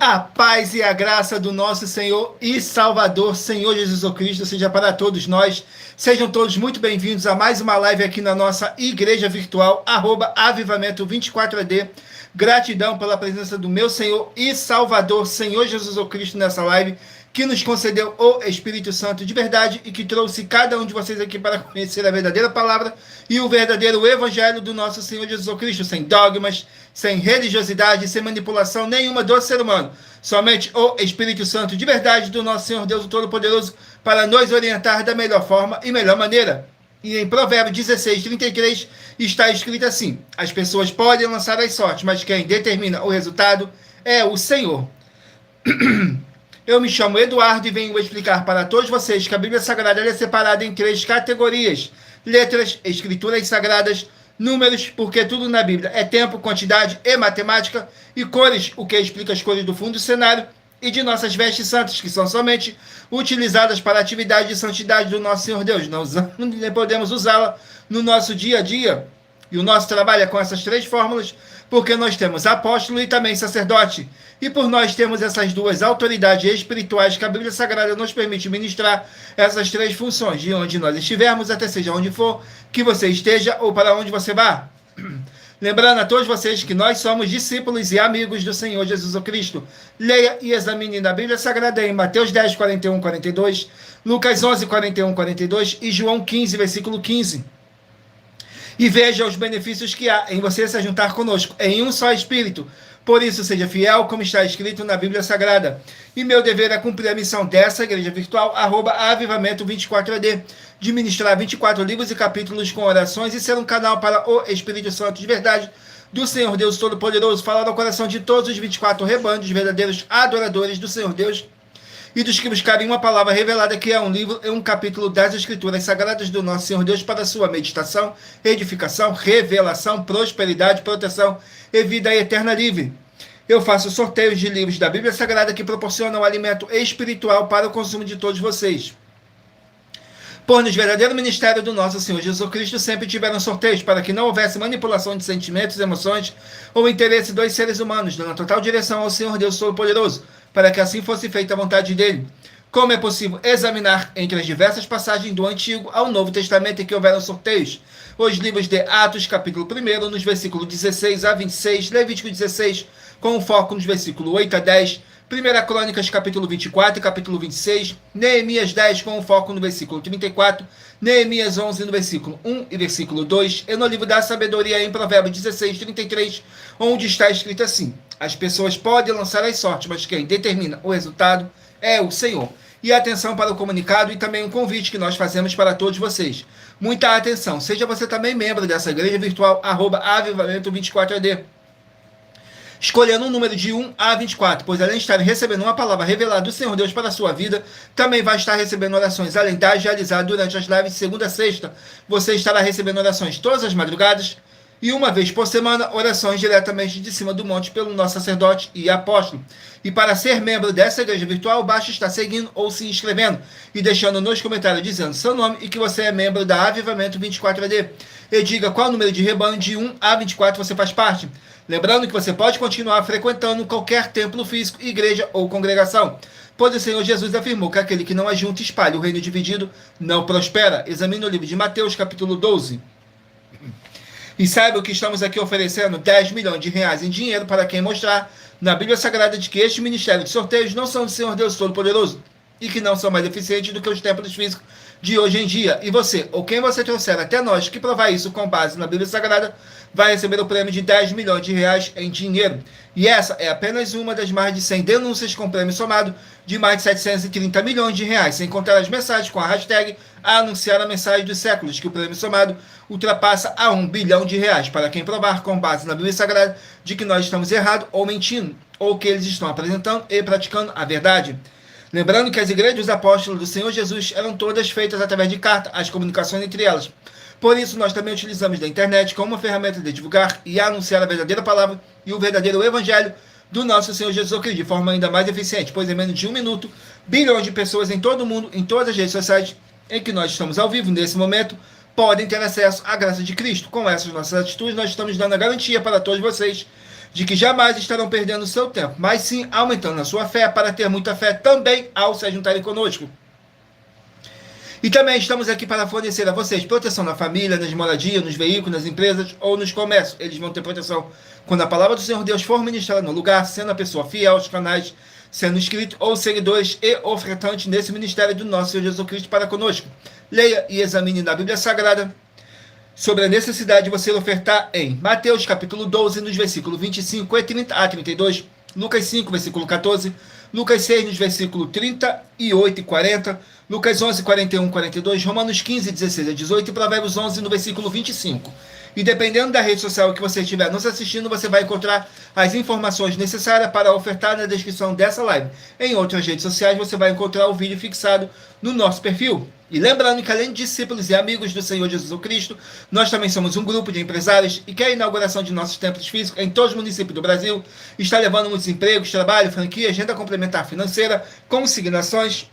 A paz e a graça do nosso Senhor e Salvador, Senhor Jesus Cristo, seja para todos nós. Sejam todos muito bem-vindos a mais uma live aqui na nossa igreja virtual, @avivamento24AD. Gratidão pela presença do meu Senhor e Salvador, Senhor Jesus Cristo, nessa live, que nos concedeu o Espírito Santo de verdade e que trouxe cada um de vocês aqui para conhecer a verdadeira palavra e o verdadeiro evangelho do nosso Senhor Jesus Cristo, sem dogmas, sem religiosidade, sem manipulação nenhuma do ser humano. Somente o Espírito Santo de verdade do nosso Senhor Deus Todo-Poderoso para nos orientar da melhor forma e melhor maneira. E em Provérbios 16:33 está escrito assim: as pessoas podem lançar as sortes, mas quem determina o resultado é o Senhor. Eu me chamo Eduardo e venho explicar para todos vocês que a Bíblia Sagrada é separada em 3 categorias: letras, escrituras sagradas, números, porque tudo na Bíblia é tempo, quantidade e matemática, e cores, o que explica as cores do fundo do cenário, e de nossas vestes santas, que são somente utilizadas para a atividade de santidade do nosso Senhor Deus. Não podemos usá-la no nosso dia a dia. E o nosso trabalho é com essas 3 fórmulas, porque nós temos apóstolo e também sacerdote. E por nós temos essas 2 autoridades espirituais que a Bíblia Sagrada nos permite ministrar essas 3 funções, de onde nós estivermos, até seja onde for que você esteja ou para onde você vá. Lembrando a todos vocês que nós somos discípulos e amigos do Senhor Jesus Cristo. Leia e examine na Bíblia Sagrada em Mateus 10, 41, 42, Lucas 11, 41, 42 e João 15, versículo 15. E veja os benefícios que há em você se juntar conosco em um só Espírito. Por isso, seja fiel, como está escrito na Bíblia Sagrada. E meu dever é cumprir a missão dessa igreja virtual, @avivamento24AD, de ministrar 24 livros e capítulos com orações e ser um canal para o Espírito Santo de verdade do Senhor Deus Todo-Poderoso, falar ao coração de todos os 24 rebanhos, verdadeiros adoradores do Senhor Deus, e dos que buscarem uma palavra revelada, que é um livro e um capítulo das Escrituras Sagradas do nosso Senhor Deus, para sua meditação, edificação, revelação, prosperidade, proteção e vida eterna livre. Eu faço sorteios de livros da Bíblia Sagrada que proporcionam alimento espiritual para o consumo de todos vocês. Por nos verdadeiro ministério do nosso Senhor Jesus Cristo sempre tiveram sorteios para que não houvesse manipulação de sentimentos, emoções ou interesse dos seres humanos, dando total direção ao Senhor Deus Todo-Poderoso, para que assim fosse feita a vontade dele. Como é possível examinar entre as diversas passagens do Antigo ao Novo Testamento em que houveram sorteios? Os livros de Atos, capítulo 1, nos versículos 16 a 26, Levítico 16, com foco nos versículos 8 a 10, 1 Crônicas, capítulo 24 e capítulo 26, Neemias 10, com foco no versículo 34, Neemias 11, no versículo 1 e versículo 2, e no livro da sabedoria em Provérbios 16, 33, onde está escrito assim: as pessoas podem lançar as sortes, mas quem determina o resultado é o Senhor. E atenção para o comunicado e também um convite que nós fazemos para todos vocês. Muita atenção, seja você também membro dessa igreja virtual, @avivamento24AD. Escolhendo um número de 1 a 24, pois além de estar recebendo uma palavra revelada do Senhor Deus para a sua vida, também vai estar recebendo orações além das realizadas durante as lives de segunda a sexta. Você estará recebendo orações todas as madrugadas e uma vez por semana, orações diretamente de cima do monte pelo nosso sacerdote e apóstolo. E para ser membro dessa igreja virtual, basta estar seguindo ou se inscrevendo e deixando nos comentários dizendo seu nome e que você é membro da Avivamento 24AD. E diga qual número de rebanho de 1 a 24 você faz parte. Lembrando que você pode continuar frequentando qualquer templo físico, igreja ou congregação, pois o Senhor Jesus afirmou que aquele que não ajunta e espalha o reino dividido não prospera. Examine o livro de Mateus, capítulo 12. E saiba que estamos aqui oferecendo 10 milhões de reais em dinheiro para quem mostrar na Bíblia Sagrada de que este ministério de sorteios não são do Senhor Deus Todo-Poderoso e que não são mais eficientes do que os templos físicos de hoje em dia. E você, ou quem você trouxer até nós que provar isso com base na Bíblia Sagrada, vai receber o prêmio de 10 milhões de reais em dinheiro. E essa é apenas uma das mais de 100 denúncias com prêmio somado de mais de 730 milhões de reais, sem contar as mensagens com a hashtag a anunciar a mensagem dos séculos, que o prêmio somado ultrapassa a 1 bilhão de reais, para quem provar com base na Bíblia Sagrada de que nós estamos errados ou mentindo, ou que eles estão apresentando e praticando a verdade. Lembrando que as igrejas dos apóstolos do Senhor Jesus eram todas feitas através de carta, as comunicações entre elas. Por isso, nós também utilizamos da internet como uma ferramenta de divulgar e anunciar a verdadeira palavra e o verdadeiro evangelho do nosso Senhor Jesus Cristo, de forma ainda mais eficiente, pois em menos de 1 minuto, bilhões de pessoas em todo o mundo, em todas as redes sociais em que nós estamos ao vivo nesse momento, podem ter acesso à graça de Cristo. Com essas nossas atitudes, nós estamos dando a garantia para todos vocês de que jamais estarão perdendo o seu tempo, mas sim aumentando a sua fé para ter muita fé também ao se juntarem conosco. E também estamos aqui para fornecer a vocês proteção na família, nas moradias, nos veículos, nas empresas ou nos comércios. Eles vão ter proteção quando a palavra do Senhor Deus for ministrada no lugar, sendo a pessoa fiel aos canais, sendo inscrito ou seguidores e ofertantes nesse ministério do nosso Senhor Jesus Cristo para conosco. Leia e examine na Bíblia Sagrada sobre a necessidade de você ofertar em Mateus capítulo 12, nos versículos 25 a 32, Lucas 5, versículo 14, Lucas 6, nos versículos 38 e 40, Lucas 11, 41 e 42, Romanos 15, 16 a 18 e Provérbios 11, no versículo 25. E dependendo da rede social que você estiver nos assistindo, você vai encontrar as informações necessárias para ofertar na descrição dessa live. Em outras redes sociais, você vai encontrar o vídeo fixado no nosso perfil. E lembrando que além de discípulos e amigos do Senhor Jesus Cristo, nós também somos um grupo de empresários e que a inauguração de nossos templos físicos em todos os municípios do Brasil está levando muitos empregos, trabalho, franquias, renda complementar financeira, consignações,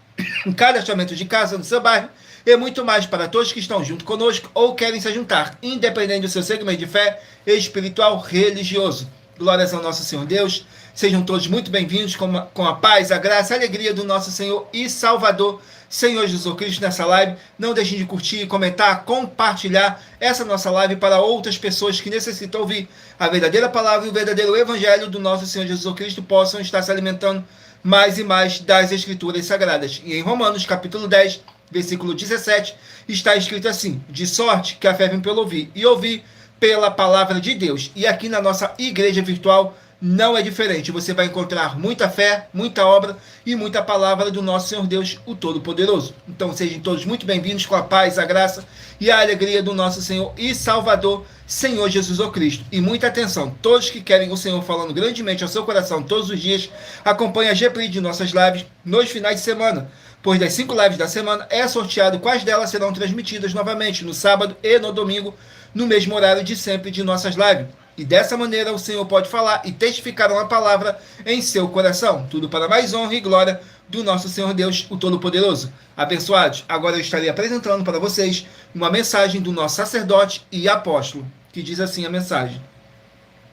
cadastramento de casa no seu bairro e muito mais para todos que estão junto conosco ou querem se juntar, independente do seu segmento de fé espiritual religioso. Glórias ao nosso Senhor Deus. Sejam todos muito bem-vindos com a paz, a graça e a alegria do nosso Senhor e Salvador, Senhor Jesus Cristo, nessa live. Não deixem de curtir, comentar, compartilhar essa nossa live para outras pessoas que necessitam ouvir a verdadeira palavra e o verdadeiro evangelho do nosso Senhor Jesus Cristo possam estar se alimentando mais e mais das Escrituras Sagradas. E em Romanos capítulo 10, versículo 17, está escrito assim: de sorte que a fé vem pelo ouvir, e ouvir pela palavra de Deus. E aqui na nossa igreja virtual não é diferente. Você vai encontrar muita fé, muita obra e muita palavra do nosso Senhor Deus, o Todo-Poderoso. Então sejam todos muito bem-vindos com a paz, a graça e a alegria do nosso Senhor e Salvador, Senhor Jesus Cristo. E muita atenção, todos que querem o Senhor falando grandemente ao seu coração todos os dias, acompanhem a GPRI de nossas lives nos finais de semana, pois das 5 lives da semana é sorteado quais delas serão transmitidas novamente no sábado e no domingo, no mesmo horário de sempre de nossas lives. E dessa maneira o Senhor pode falar e testificar uma palavra em seu coração. Tudo para mais honra e glória do nosso Senhor Deus, o Todo-Poderoso. Abençoados, agora eu estarei apresentando para vocês uma mensagem do nosso sacerdote e apóstolo, que diz assim a mensagem.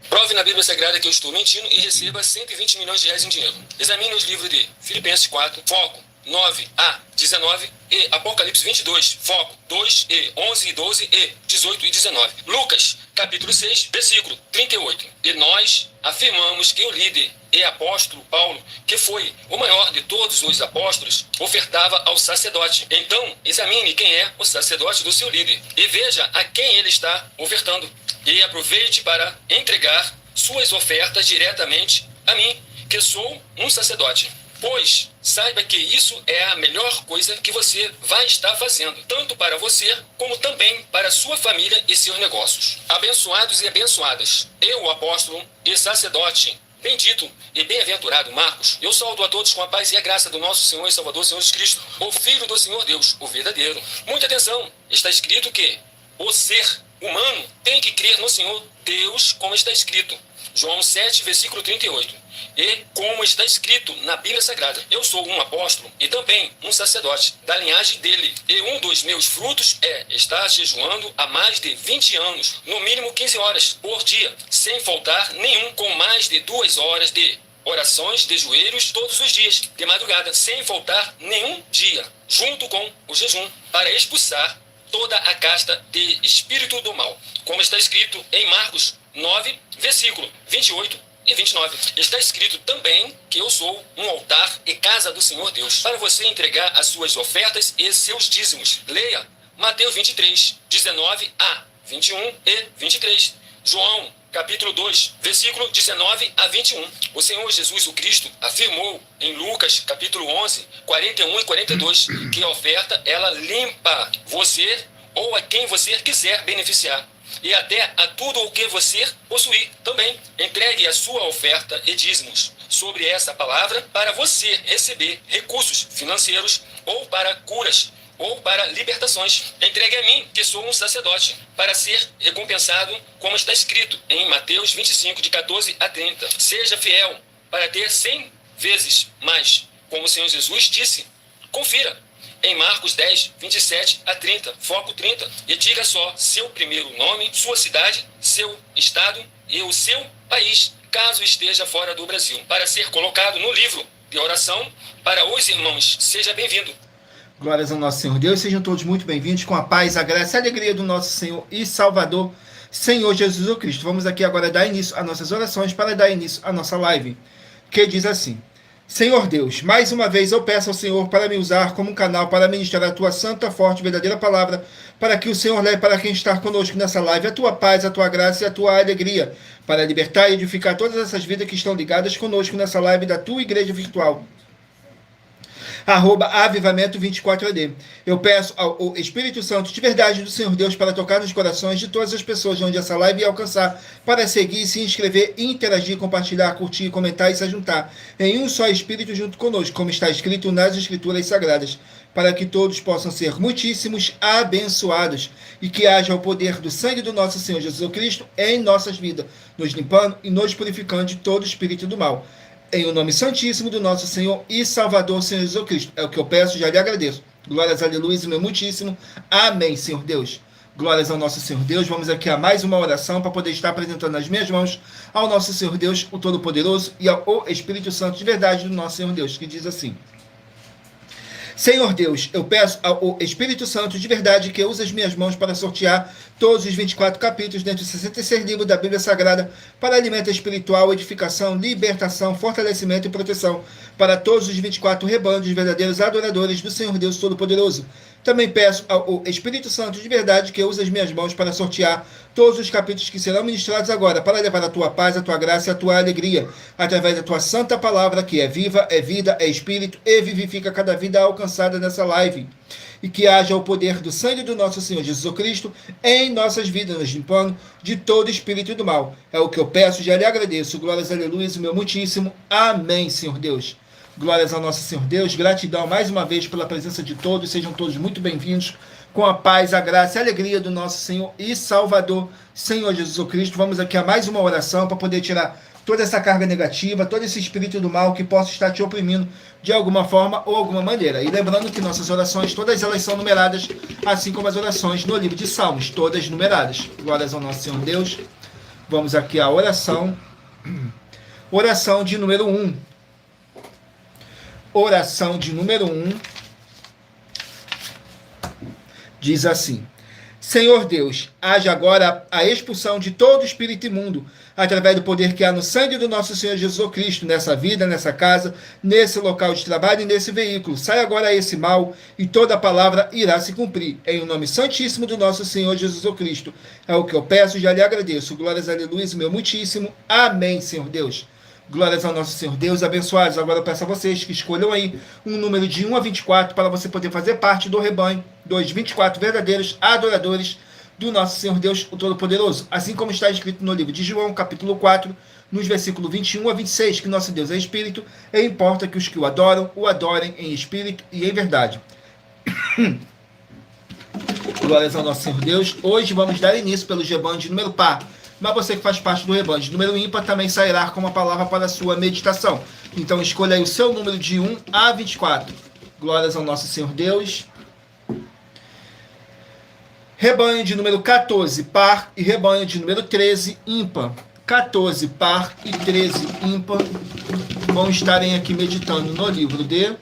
Prove na Bíblia Sagrada que eu estou mentindo e receba 120 milhões de reais em dinheiro. Examine os livros de Filipenses 4, foco 9 a 19 e Apocalipse 22, foco 2 e 11 e 12 e 18 e 19. Lucas, capítulo 6, versículo 38. E nós afirmamos que o líder e apóstolo Paulo, que foi o maior de todos os apóstolos, ofertava ao sacerdote. Então, examine quem é o sacerdote do seu líder e veja a quem ele está ofertando. E aproveite para entregar suas ofertas diretamente a mim, que sou um sacerdote. Pois saiba que isso é a melhor coisa que você vai estar fazendo, tanto para você, como também para sua família e seus negócios. Abençoados e abençoadas, eu, o apóstolo e sacerdote, bendito e bem-aventurado Marcos, eu saúdo a todos com a paz e a graça do nosso Senhor e Salvador, Senhor Jesus Cristo, o Filho do Senhor Deus, o verdadeiro. Muita atenção, está escrito que o ser humano tem que crer no Senhor Deus, como está escrito. João 7, versículo 38. E como está escrito na Bíblia Sagrada, eu sou um apóstolo e também um sacerdote da linhagem dele. E um dos meus frutos é estar jejuando há mais de 20 anos, no mínimo 15 horas por dia, sem faltar nenhum, com mais de 2 horas de orações de joelhos todos os dias, de madrugada, sem faltar nenhum dia, junto com o jejum, para expulsar toda a casta de espírito do mal. Como está escrito em Marcos 9, versículo 28 e 29. Está escrito também que eu sou um altar e casa do Senhor Deus, para você entregar as suas ofertas e seus dízimos. Leia Mateus 23, 19 a 21 e 23. João, capítulo 2, versículo 19 a 21. O Senhor Jesus o Cristo afirmou em Lucas, capítulo 11, 41 e 42, que a oferta, ela limpa você ou a quem você quiser beneficiar. E até a tudo o que você possuir também. Entregue a sua oferta e dízimos sobre essa palavra para você receber recursos financeiros ou para curas ou para libertações. Entregue a mim, que sou um sacerdote, para ser recompensado, como está escrito em Mateus 25, de 14 a 30. Seja fiel para ter 100 vezes mais, como o Senhor Jesus disse. Confira em Marcos 10, 27 a 30, foco 30, e diga só seu primeiro nome, sua cidade, seu estado e o seu país, caso esteja fora do Brasil, para ser colocado no livro de oração para os irmãos. Seja bem-vindo. Glórias ao nosso Senhor Deus, sejam todos muito bem-vindos com a paz, a graça e a alegria do nosso Senhor e Salvador, Senhor Jesus Cristo. Vamos aqui agora dar início às nossas orações para dar início à nossa live, que diz assim: Senhor Deus, mais uma vez eu peço ao Senhor para me usar como um canal para ministrar a tua santa, forte e verdadeira palavra, para que o Senhor leve para quem está conosco nessa live a tua paz, a tua graça e a tua alegria, para libertar e edificar todas essas vidas que estão ligadas conosco nessa live da tua igreja virtual. @avivamento24ad. Eu peço ao Espírito Santo de verdade do Senhor Deus para tocar nos corações de todas as pessoas onde essa live ia alcançar, para seguir, se inscrever, interagir, compartilhar, curtir, comentar e se juntar em um só Espírito junto conosco, como está escrito nas Escrituras Sagradas, para que todos possam ser muitíssimos abençoados e que haja o poder do sangue do nosso Senhor Jesus Cristo em nossas vidas, nos limpando e nos purificando de todo espírito do mal. Em o nome santíssimo do nosso Senhor e Salvador, Senhor Jesus Cristo. É o que eu peço e já lhe agradeço. Glórias, aleluia, meu muitíssimo. Amém, Senhor Deus. Glórias ao nosso Senhor Deus. Vamos aqui a mais uma oração para poder estar apresentando nas minhas mãos ao nosso Senhor Deus, o Todo-Poderoso, e ao Espírito Santo de verdade do nosso Senhor Deus, que diz assim: Senhor Deus, eu peço ao Espírito Santo de verdade que use as minhas mãos para sortear todos os 24 capítulos dentro dos 66 livros da Bíblia Sagrada para alimento espiritual, edificação, libertação, fortalecimento e proteção para todos os 24 rebanhos dos verdadeiros adoradores do Senhor Deus Todo-Poderoso. Também peço ao Espírito Santo de verdade que use as minhas mãos para sortear todos os capítulos que serão ministrados agora, para levar a tua paz, a tua graça e a tua alegria, através da tua santa palavra, que é viva, é vida, é espírito e vivifica cada vida alcançada nessa live. E que haja o poder do sangue do nosso Senhor Jesus Cristo em nossas vidas, nos limpando de todo espírito do mal. É o que eu peço e já lhe agradeço. Glórias, aleluia, meu muitíssimo. Amém, Senhor Deus. Glórias ao nosso Senhor Deus, gratidão mais uma vez pela presença de todos, sejam todos muito bem-vindos, com a paz, a graça e a alegria do nosso Senhor e Salvador, Senhor Jesus Cristo. Vamos aqui a mais uma oração para poder tirar toda essa carga negativa, todo esse espírito do mal que possa estar te oprimindo de alguma forma ou alguma maneira. E lembrando que nossas orações, todas elas são numeradas, assim como as orações no livro de Salmos, todas numeradas. Glórias ao nosso Senhor Deus. Vamos aqui à oração de número 1. Oração de número 1 diz assim: Senhor Deus, haja agora a expulsão de todo espírito imundo, através do poder que há no sangue do nosso Senhor Jesus Cristo, nessa vida, nessa casa, nesse local de trabalho e nesse veículo. Sai agora esse mal e toda a palavra irá se cumprir. Em o nome santíssimo do nosso Senhor Jesus Cristo. É o que eu peço e já lhe agradeço. Glórias, aleluia, meu muitíssimo. Amém, Senhor Deus. Glórias ao nosso Senhor Deus, abençoados. Agora eu peço a vocês que escolham aí um número de 1 a 24 para você poder fazer parte do rebanho dos 24 verdadeiros adoradores do nosso Senhor Deus, o Todo-Poderoso. Assim como está escrito no livro de João, capítulo 4, nos versículos 21 a 26, que nosso Deus é Espírito e importa que os que o adorem em Espírito e em verdade. Glórias ao nosso Senhor Deus. Hoje vamos dar início pelo rebanho de número par. Mas você que faz parte do rebanho de número ímpar também sairá com uma palavra para a sua meditação. Então escolha aí o seu número de 1 a 24. Glórias ao nosso Senhor Deus. Rebanho de número 14, par, e rebanho de número 13, ímpar. 14, par e 13, ímpar. Vão estarem aqui meditando no livro de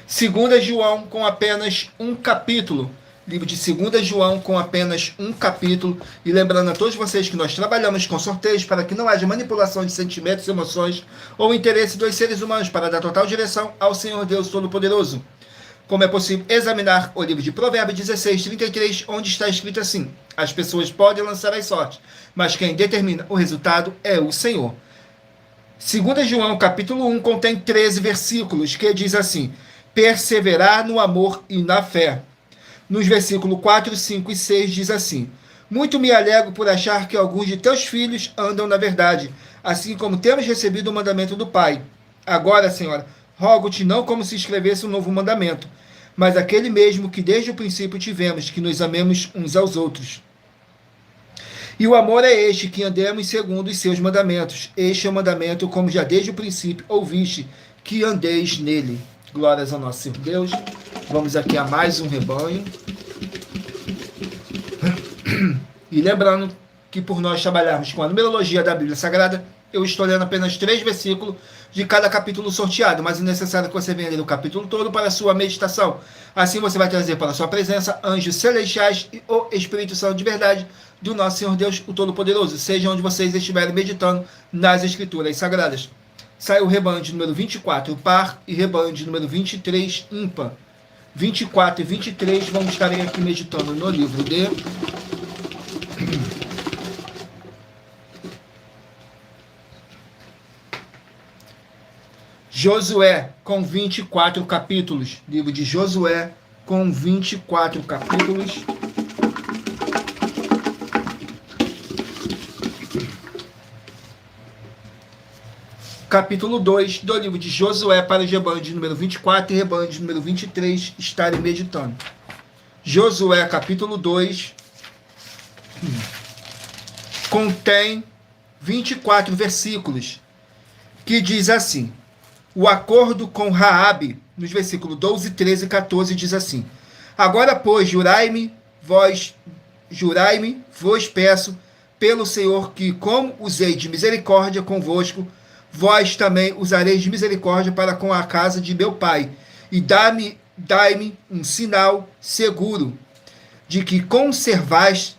2 João, com apenas um capítulo. Livro de 2 João, com apenas um capítulo. E lembrando a todos vocês que nós trabalhamos com sorteios para que não haja manipulação de sentimentos, emoções ou interesse dos seres humanos, para dar total direção ao Senhor Deus Todo-Poderoso. Como é possível examinar o livro de Provérbios 16, 33, onde está escrito assim: as pessoas podem lançar as sortes, mas quem determina o resultado é o Senhor. 2 João, capítulo 1, contém 13 versículos, que diz assim: perseverar no amor e na fé. Nos versículos 4, 5 e 6 diz assim: muito me alegro por achar que alguns de teus filhos andam na verdade, assim como temos recebido o mandamento do Pai. Agora, Senhora, rogo-te não como se escrevesse um novo mandamento, mas aquele mesmo que desde o princípio tivemos, que nos amemos uns aos outros. E o amor é este, que andemos segundo os seus mandamentos. Este é o mandamento, como já desde o princípio ouviste, que andeis nele. Glórias ao nosso Senhor Deus. Vamos aqui a mais um rebanho. E lembrando que por nós trabalharmos com a numerologia da Bíblia Sagrada, eu estou lendo apenas 3 versículos de cada capítulo sorteado, mas é necessário que você venha ler o capítulo todo para a sua meditação. Assim você vai trazer para a sua presença anjos celestiais e o Espírito Santo de verdade do nosso Senhor Deus, o Todo-Poderoso, seja onde vocês estiverem meditando nas Escrituras Sagradas. Sai o rebanho de número 24, par, e rebanho de número 23, ímpar. 24 e 23 vamos estar aqui meditando no livro de Josué, com 24 capítulos. Livro de Josué, com 24 capítulos. Capítulo 2 do livro de Josué para o rebanho de número 24 e rebanho de número 23 estarem meditando. Josué, capítulo 2, contém 24 versículos, que diz assim: o acordo com Raabe, nos versículos 12, 13 e 14, diz assim: agora, pois, jurai-me, vos peço, pelo Senhor, que, como usei de misericórdia convosco, vós também usareis de misericórdia para com a casa de meu pai, e dai-me um sinal seguro, de que conservareis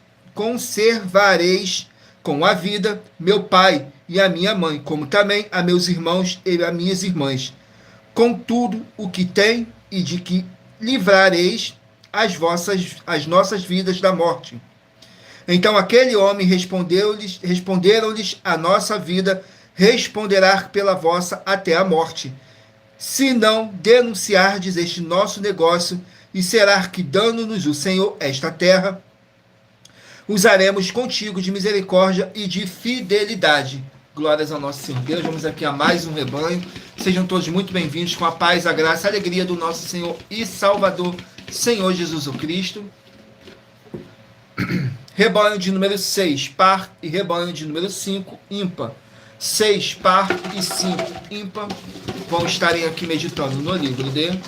com a vida meu pai e a minha mãe, como também a meus irmãos e a minhas irmãs, com tudo o que tem, e de que livrareis as nossas vidas da morte. Então aquele homem responderam-lhes: a nossa vida responderá pela vossa até a morte, se não denunciardes este nosso negócio, e será que, dando-nos o Senhor esta terra, usaremos contigo de misericórdia e de fidelidade. Glórias ao nosso Senhor Deus. Vamos aqui a mais um rebanho. Sejam todos muito bem-vindos, com a paz, a graça, a alegria do nosso Senhor e Salvador, Senhor Jesus o Cristo. Rebanho de número 6, par, e rebanho de número 5, ímpar. 6, par, e 5, ímpar, vão estarem aqui meditando no livro de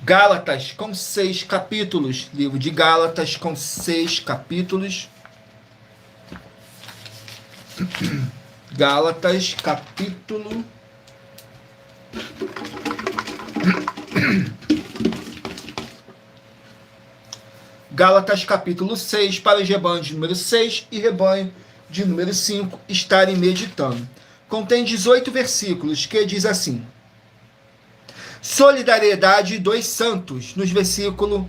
Gálatas, com 6 capítulos. Livro de Gálatas, com 6 capítulos. Gálatas, capítulo... Gálatas, capítulo 6, para os rebanhos de número 6 e rebanho de número 5 estarem meditando. Contém 18 versículos, que diz assim: solidariedade dos santos, nos versículos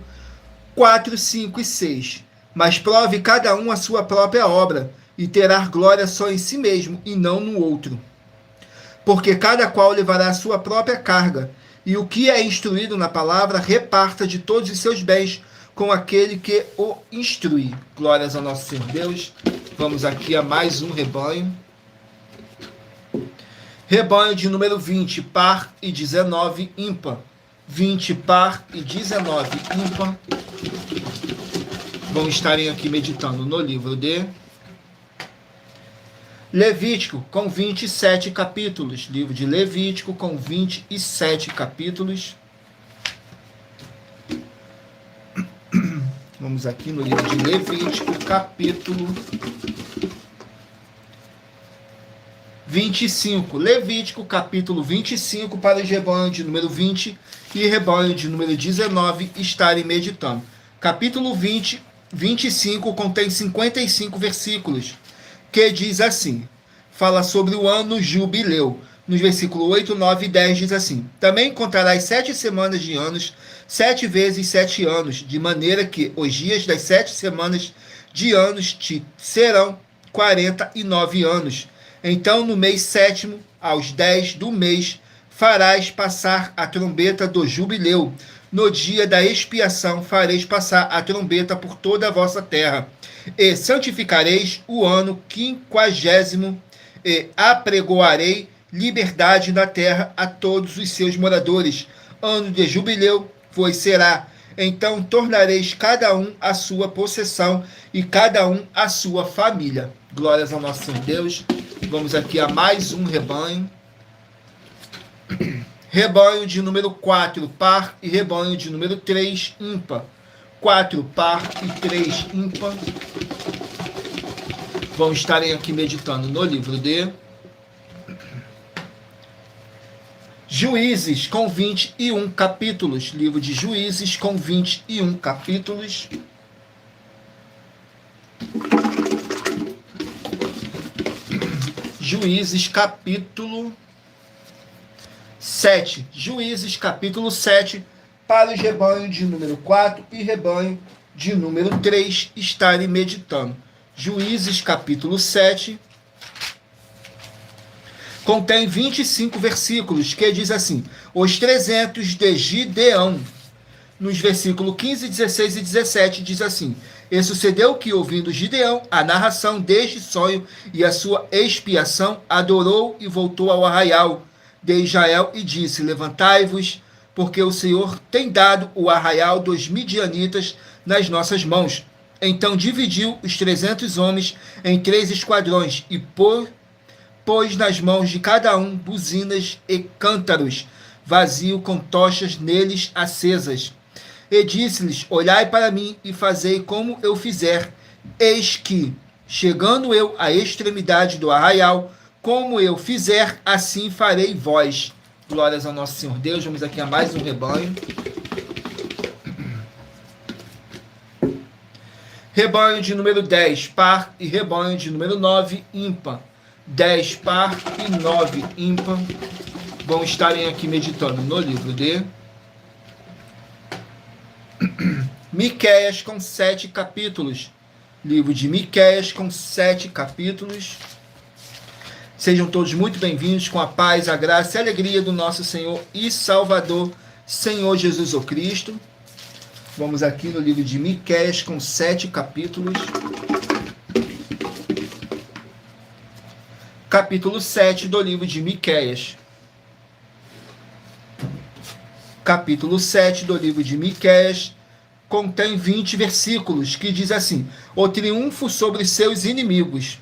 4, 5 e 6. Mas prove cada um a sua própria obra, e terá glória só em si mesmo, e não no outro. Porque cada qual levará a sua própria carga, e o que é instruído na palavra, reparta de todos os seus bens com aquele que o instrui. Glórias ao nosso Senhor Deus. Vamos aqui a mais um rebanho. Rebanho de número 20, par, e 19, ímpar. 20, par, e 19, ímpar. Vão estarem aqui meditando no livro de Levítico, com 27 capítulos. Livro de Levítico, com 27 capítulos. Vamos aqui no livro de Levítico, capítulo 25. Levítico, capítulo 25, para os rebanhos de número 20 e rebanho de número 19 estarem meditando. Capítulo 25 contém 55 versículos, que diz assim, fala sobre o ano jubileu. Nos versículos 8, 9 e 10 diz assim: também contarás 7 semanas de anos, 7 vezes 7 anos, de maneira que os dias das 7 semanas de anos te serão 49 anos. Então, no mês 7º, aos 10 do mês, farás passar a trombeta do jubileu. No dia da expiação fareis passar a trombeta por toda a vossa terra. E santificareis o ano 50º, e apregoarei liberdade na terra a todos os seus moradores. Ano de jubileu vos será. Então tornareis cada um a sua possessão e cada um a sua família. Glórias ao nosso Senhor Deus. Vamos aqui a mais um rebanho. Rebanho de número 4, par, e rebanho de número 3, ímpar. 4 par e 3 ímpar. Vão estarem aqui meditando no livro de Juízes, com 21 capítulos. Livro de Juízes, com 21 capítulos. Juízes, capítulo 7. Juízes, capítulo 7, para os rebanhos de número 4 e rebanho de número 3 estarem meditando. Juízes, capítulo 7, contém 25 versículos, que diz assim: os 300 de Gideão. Nos versículos 15, 16 e 17 diz assim: e sucedeu que, ouvindo Gideão a narração deste sonho e a sua expiação, adorou e voltou ao arraial de Israel e disse: levantai-vos, porque o Senhor tem dado o arraial dos midianitas nas nossas mãos. Então dividiu os 300 homens em 3 esquadrões e pôs nas mãos de cada um buzinas e cântaros vazio com tochas neles acesas. E disse-lhes: olhai para mim e fazei como eu fizer. Eis que, chegando eu à extremidade do arraial, como eu fizer, assim farei vós. Glórias ao nosso Senhor Deus. Vamos aqui a mais um rebanho. Rebanho de número 10, par, e rebanho de número 9, ímpar. 10 par e 9 ímpar. Vão estarem aqui meditando no livro de Miqueias, com 7 capítulos. Livro de Miqueias, com 7 capítulos. Sejam todos muito bem-vindos, com a paz, a graça e a alegria do nosso Senhor e Salvador, Senhor Jesus o Cristo. Vamos aqui no livro de Miqueias, com 7 capítulos. Capítulo 7 do livro de Miqueias. Capítulo 7 do livro de Miqueias contém 20 versículos, que diz assim: o triunfo sobre seus inimigos.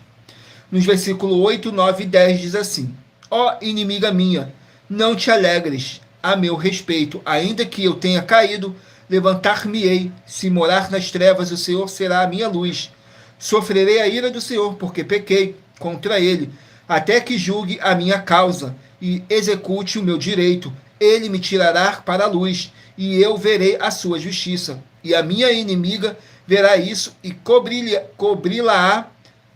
Nos versículos 8, 9 e 10 diz assim: ó inimiga minha, não te alegres a meu respeito, ainda que eu tenha caído, levantar-me-ei. Se morar nas trevas, o Senhor será a minha luz. Sofrerei a ira do Senhor, porque pequei contra ele, até que julgue a minha causa e execute o meu direito. Ele me tirará para a luz, e eu verei a sua justiça. E a minha inimiga verá isso e cobri-la-á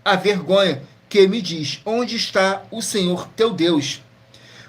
a vergonha, que me diz: onde está o Senhor teu Deus?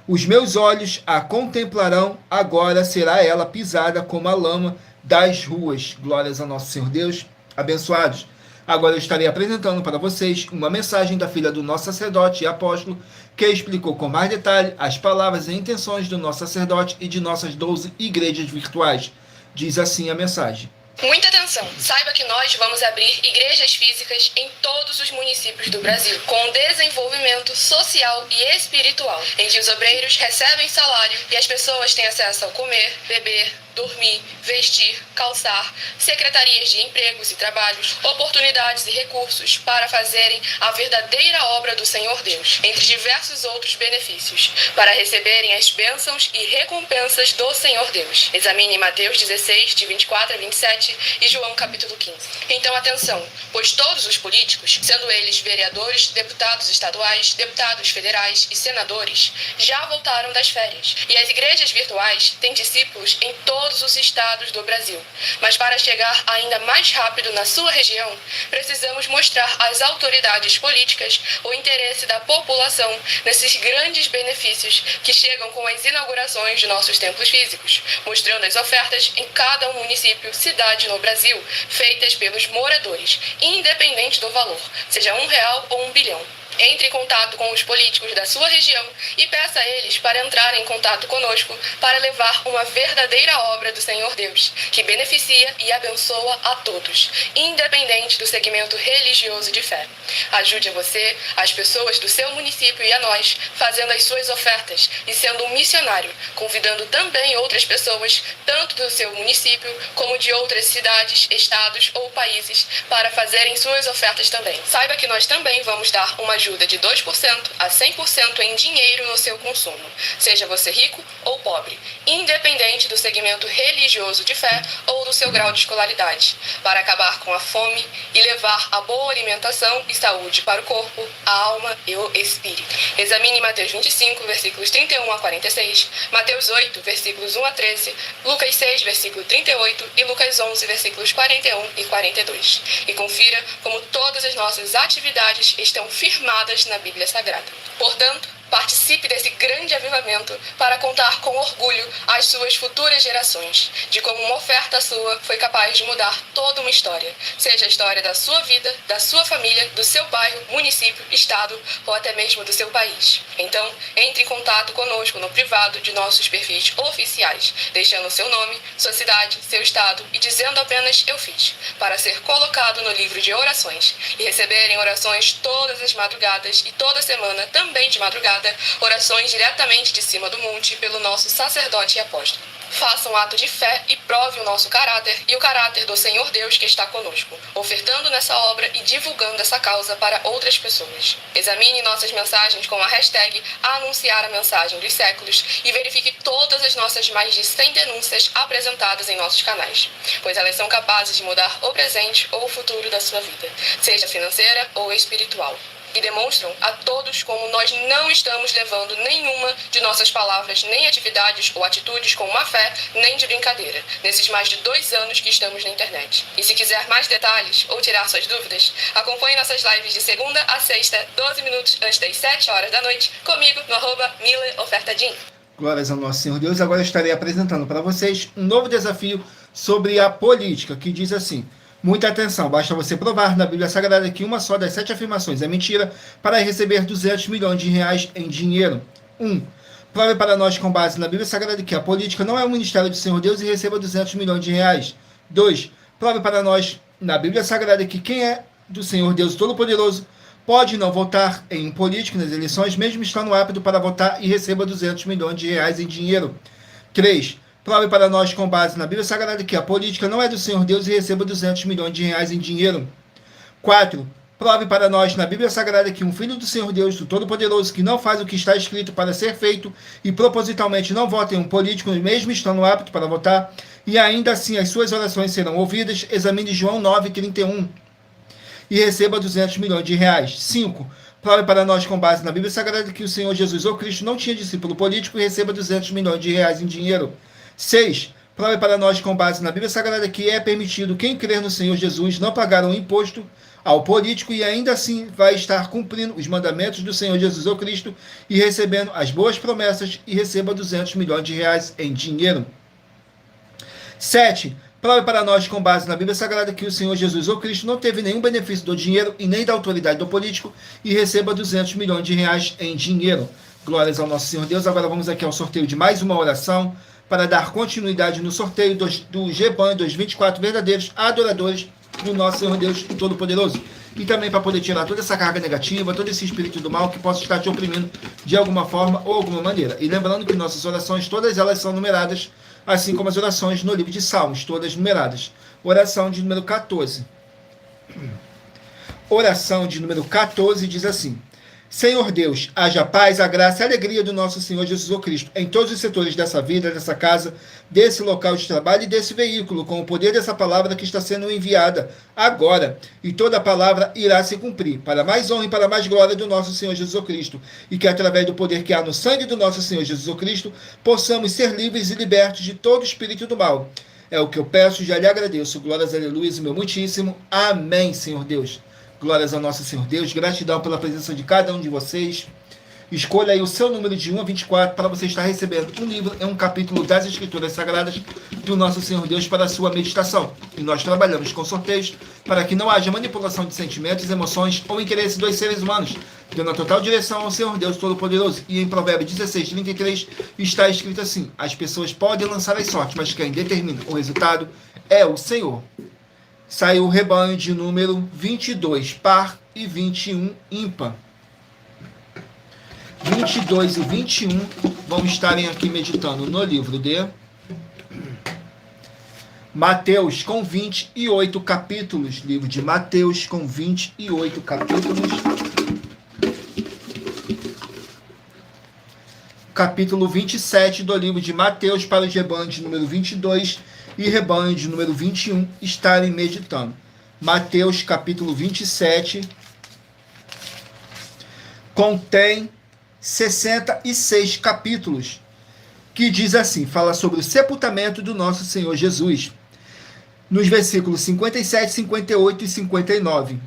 Os meus olhos a contemplarão, agora será ela pisada como a lama das ruas. Glórias ao nosso Senhor Deus. Abençoados. Agora eu estarei apresentando para vocês uma mensagem da filha do nosso sacerdote e apóstolo, que explicou com mais detalhe as palavras e intenções do nosso sacerdote e de nossas 12 igrejas virtuais. Diz assim a mensagem: muita atenção! Saiba que nós vamos abrir igrejas físicas em todos os municípios do Brasil, com desenvolvimento social e espiritual, em que os obreiros recebem salário e as pessoas têm acesso ao comer, beber, dormir, vestir, calçar, secretarias de empregos e trabalhos, oportunidades e recursos para fazerem a verdadeira obra do Senhor Deus, entre diversos outros benefícios, para receberem as bênçãos e recompensas do Senhor Deus. Examine Mateus 16, de 24 a 27 e João capítulo 15. Então atenção, pois todos os políticos, sendo eles vereadores, deputados estaduais, deputados federais e senadores, já voltaram das férias, e as igrejas virtuais têm discípulos em todos os estados do Brasil. Mas para chegar ainda mais rápido na sua região, precisamos mostrar às autoridades políticas o interesse da população nesses grandes benefícios que chegam com as inaugurações de nossos templos físicos, mostrando as ofertas em cada município, cidade no Brasil, feitas pelos moradores, independente do valor, seja R$1 ou 1 bilhão. Entre em contato com os políticos da sua região e peça a eles para entrar em contato conosco para levar uma verdadeira obra do Senhor Deus, que beneficia e abençoa a todos, independente do segmento religioso de fé. Ajude a você, as pessoas do seu município e a nós, fazendo as suas ofertas e sendo um missionário, convidando também outras pessoas, tanto do seu município como de outras cidades, estados ou países, para fazerem suas ofertas também. Saiba que nós também vamos dar uma ajuda de 2% a 100% em dinheiro no seu consumo, seja você rico ou pobre, independente do segmento religioso de fé ou do seu grau de escolaridade, para acabar com a fome e levar a boa alimentação e saúde para o corpo, a alma e o espírito. Examine Mateus 25, versículos 31 a 46, Mateus 8, versículos 1 a 13, Lucas 6, versículo 38 e Lucas 11, versículos 41 e 42. E confira como todas as nossas atividades estão firmadas na Bíblia Sagrada. Portanto, participe desse grande avivamento para contar com orgulho às suas futuras gerações de como uma oferta sua foi capaz de mudar toda uma história, seja a história da sua vida, da sua família, do seu bairro, município, estado ou até mesmo do seu país. Então, entre em contato conosco no privado de nossos perfis oficiais, deixando seu nome, sua cidade, seu estado e dizendo apenas "eu fiz", para ser colocado no livro de orações e receberem orações todas as madrugadas e toda semana também de madrugada, orações diretamente de cima do monte pelo nosso sacerdote e apóstolo. Faça um ato de fé e prove o nosso caráter e o caráter do Senhor Deus que está conosco, ofertando nessa obra e divulgando essa causa para outras pessoas. Examine nossas mensagens com a hashtag Anunciar a Mensagem dos Séculos e verifique todas as nossas mais de 100 denúncias apresentadas em nossos canais, pois elas são capazes de mudar o presente ou o futuro da sua vida, seja financeira ou espiritual. E demonstram a todos como nós não estamos levando nenhuma de nossas palavras, nem atividades ou atitudes com má fé, nem de brincadeira, nesses mais de 2 anos que estamos na internet. E se quiser mais detalhes ou tirar suas dúvidas, acompanhe nossas lives de segunda a sexta, 12 minutos antes das 7 horas da noite, comigo no @MileOfertaDin. Glórias ao nosso Senhor Deus. Agora eu estarei apresentando para vocês um novo desafio sobre a política, que diz assim: muita atenção, basta você provar na Bíblia Sagrada que uma só das 7 afirmações é mentira para receber 200 milhões de reais em dinheiro. 1. Prove para nós com base na Bíblia Sagrada que a política não é um ministério do Senhor Deus e receba 200 milhões de reais. 2. Prove para nós na Bíblia Sagrada que quem é do Senhor Deus Todo-Poderoso pode não votar em um político nas eleições, mesmo estando apto para votar e receba 200 milhões de reais em dinheiro. 3. Prove para nós com base na Bíblia Sagrada que a política não é do Senhor Deus e receba 200 milhões de reais em dinheiro. 4. Prove para nós na Bíblia Sagrada que um filho do Senhor Deus, do Todo-Poderoso, que não faz o que está escrito para ser feito e propositalmente não vota em um político, mesmo estando apto para votar, e ainda assim as suas orações serão ouvidas, examine João 9:31 e receba 200 milhões de reais. 5. Prove para nós com base na Bíblia Sagrada que o Senhor Jesus ou Cristo não tinha discípulo político e receba 200 milhões de reais em dinheiro. 6. Prove para nós com base na Bíblia Sagrada que é permitido quem crer no Senhor Jesus não pagar um imposto ao político e ainda assim vai estar cumprindo os mandamentos do Senhor Jesus ou Cristo e recebendo as boas promessas e receba 200 milhões de reais em dinheiro. 7. Prove para nós com base na Bíblia Sagrada que o Senhor Jesus ou Cristo não teve nenhum benefício do dinheiro e nem da autoridade do político e receba 200 milhões de reais em dinheiro. Glórias ao nosso Senhor Deus. Agora vamos aqui ao sorteio de mais uma oração para dar continuidade no sorteio do GBAN dos 24 verdadeiros adoradores do nosso Senhor Deus Todo-Poderoso. E também para poder tirar toda essa carga negativa, todo esse espírito do mal que possa estar te oprimindo de alguma forma ou alguma maneira. E lembrando que nossas orações, todas elas são numeradas, assim como as orações no livro de Salmos, todas numeradas. Oração de número 14. Oração de número 14 diz assim: Senhor Deus, haja paz, a graça e a alegria do nosso Senhor Jesus o Cristo em todos os setores dessa vida, dessa casa, desse local de trabalho e desse veículo, com o poder dessa palavra que está sendo enviada agora. E toda a palavra irá se cumprir, para mais honra e para mais glória do nosso Senhor Jesus o Cristo. E que através do poder que há no sangue do nosso Senhor Jesus o Cristo, possamos ser livres e libertos de todo espírito do mal. É o que eu peço e já lhe agradeço. Glórias, aleluia, meu muitíssimo. Amém, Senhor Deus. Glórias ao nosso Senhor Deus, gratidão pela presença de cada um de vocês. Escolha aí o seu número de 1 a 24 para você estar recebendo um livro em um capítulo das Escrituras Sagradas do nosso Senhor Deus para a sua meditação. E nós trabalhamos com sorteios para que não haja manipulação de sentimentos, emoções ou interesses dos seres humanos, dando a total direção ao Senhor Deus Todo-Poderoso. E em Provérbios 16:33 está escrito assim: as pessoas podem lançar as sortes, mas quem determina o resultado é o Senhor. Saiu o rebanho de número 22, par, e 21, ímpar. 22 e 21 vão estarem aqui meditando no livro de Mateus, com 28 capítulos. Livro de Mateus, com 28 capítulos. capítulo 27 do livro de Mateus, para os rebanhos de número 22 e rebanho de número 21 estarem meditando. Mateus, capítulo 27, contém 66 capítulos, que diz assim, fala sobre o sepultamento do nosso Senhor Jesus, nos versículos 57, 58 e 59.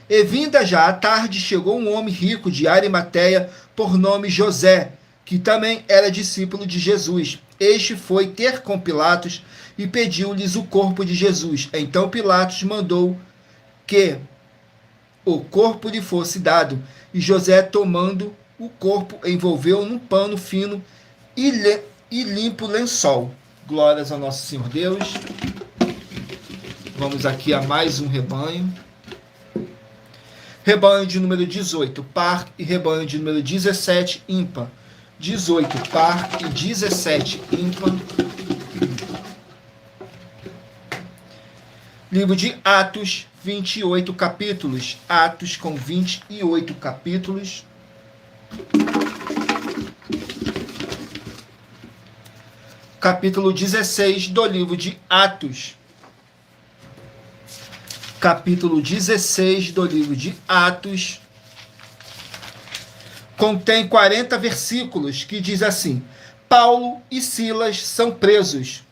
E vinda já à tarde, chegou um homem rico de Arimateia, por nome José, que também era discípulo de Jesus. Este foi ter com Pilatos e pediu-lhes o corpo de Jesus. Então Pilatos mandou que o corpo lhe fosse dado. E José, tomando o corpo, envolveu num pano fino e limpo lençol. Glórias ao nosso Senhor Deus. Vamos aqui a mais um rebanho. Rebanho de número 18, par, e rebanho de número 17, ímpar. 18, par, e 17, ímpar. Livro de Atos, 28 capítulos. Atos com 28 capítulos. Capítulo 16 do livro de Atos. Capítulo 16 do livro de Atos, contém 40 versículos, que diz assim: Paulo e Silas são presos.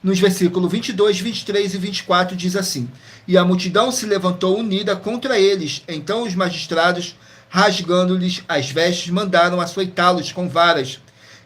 Nos versículos 22, 23 e 24 diz assim: E a multidão se levantou unida contra eles. Então os magistrados, rasgando-lhes as vestes, mandaram açoitá-los com varas.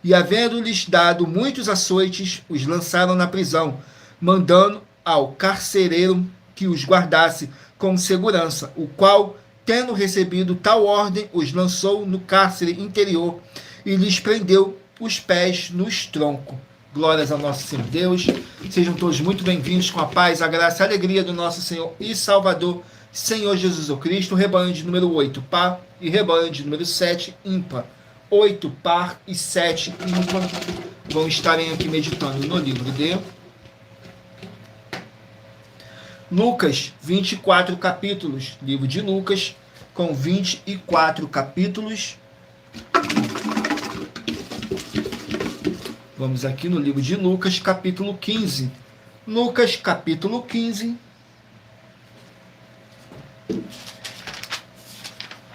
E havendo-lhes dado muitos açoites, os lançaram na prisão, mandando ao carcereiro que os guardasse com segurança, o qual, tendo recebido tal ordem, os lançou no cárcere interior e lhes prendeu os pés nos troncos. Glórias ao nosso Senhor Deus. Sejam todos muito bem-vindos com a paz, a graça e a alegria do nosso Senhor e Salvador, Senhor Jesus Cristo. Rebanho de número 8, par, e rebanho de número 7, ímpar. 8, par, e 7, ímpar. Vão estarem aqui meditando no livro de Lucas, 24 capítulos. Livro de Lucas, com 24 capítulos. Vamos aqui no livro de Lucas, capítulo 15. Lucas, capítulo 15.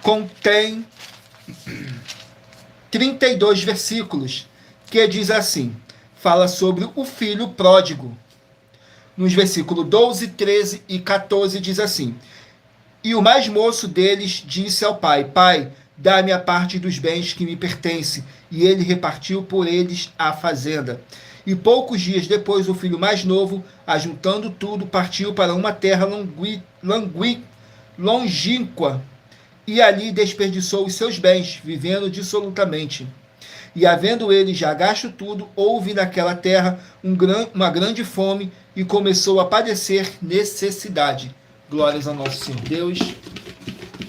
Contém 32 versículos, que diz assim, fala sobre o filho pródigo. Nos versículos 12, 13 e 14 diz assim: E o mais moço deles disse ao pai: Pai, dá-me a parte dos bens que me pertence. E ele repartiu por eles a fazenda. E poucos dias depois, o filho mais novo, ajuntando tudo, partiu para uma terra longínqua, e ali desperdiçou os seus bens, vivendo dissolutamente. E havendo ele já gasto tudo, houve naquela terra uma grande fome, e começou a padecer necessidade. Glórias ao nosso Senhor Deus.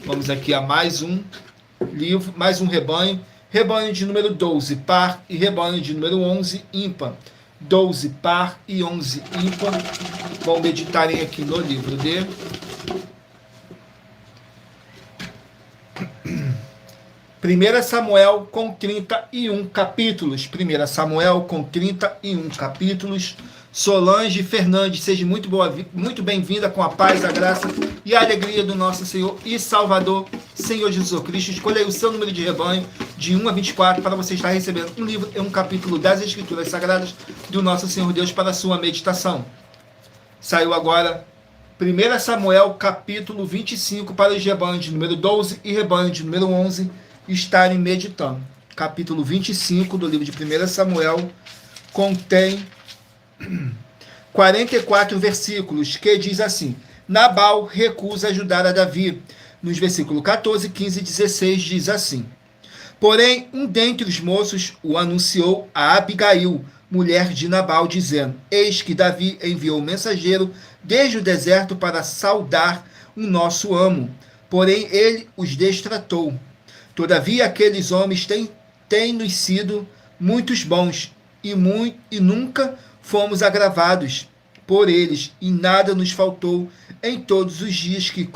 Vamos aqui a mais um livro, mais um rebanho. Rebanho de número 12, par, e rebanho de número 11, ímpar. 12, par, e 11, ímpar. Vão meditarem aqui no livro de 1 Samuel, com 31 capítulos. 1 Samuel, com 31 capítulos. Solange Fernandes, seja muito bem-vinda, com a paz, a graça e a alegria do nosso Senhor e Salvador, Senhor Jesus Cristo. Escolha aí o seu número de rebanho, de 1 a 24, para você estar recebendo um livro e um capítulo das Escrituras Sagradas do nosso Senhor Deus para a sua meditação. Saiu agora 1 Samuel, capítulo 25, para os rebanhos de número 12 e rebanho de número 11 estarem meditando. Capítulo 25 do livro de 1 Samuel contém 44 versículos, que diz assim: Nabal recusa ajudar a Davi. Nos versículos 14, 15 e 16 diz assim: Porém, um dentre os moços o anunciou a Abigail, mulher de Nabal, dizendo: Eis que Davi enviou um mensageiro desde o deserto para saudar o nosso amo. Porém, ele os destratou. Todavia, aqueles homens têm-nos sido muitos bons, e nunca fomos agravados por eles, e nada nos faltou em todos os dias que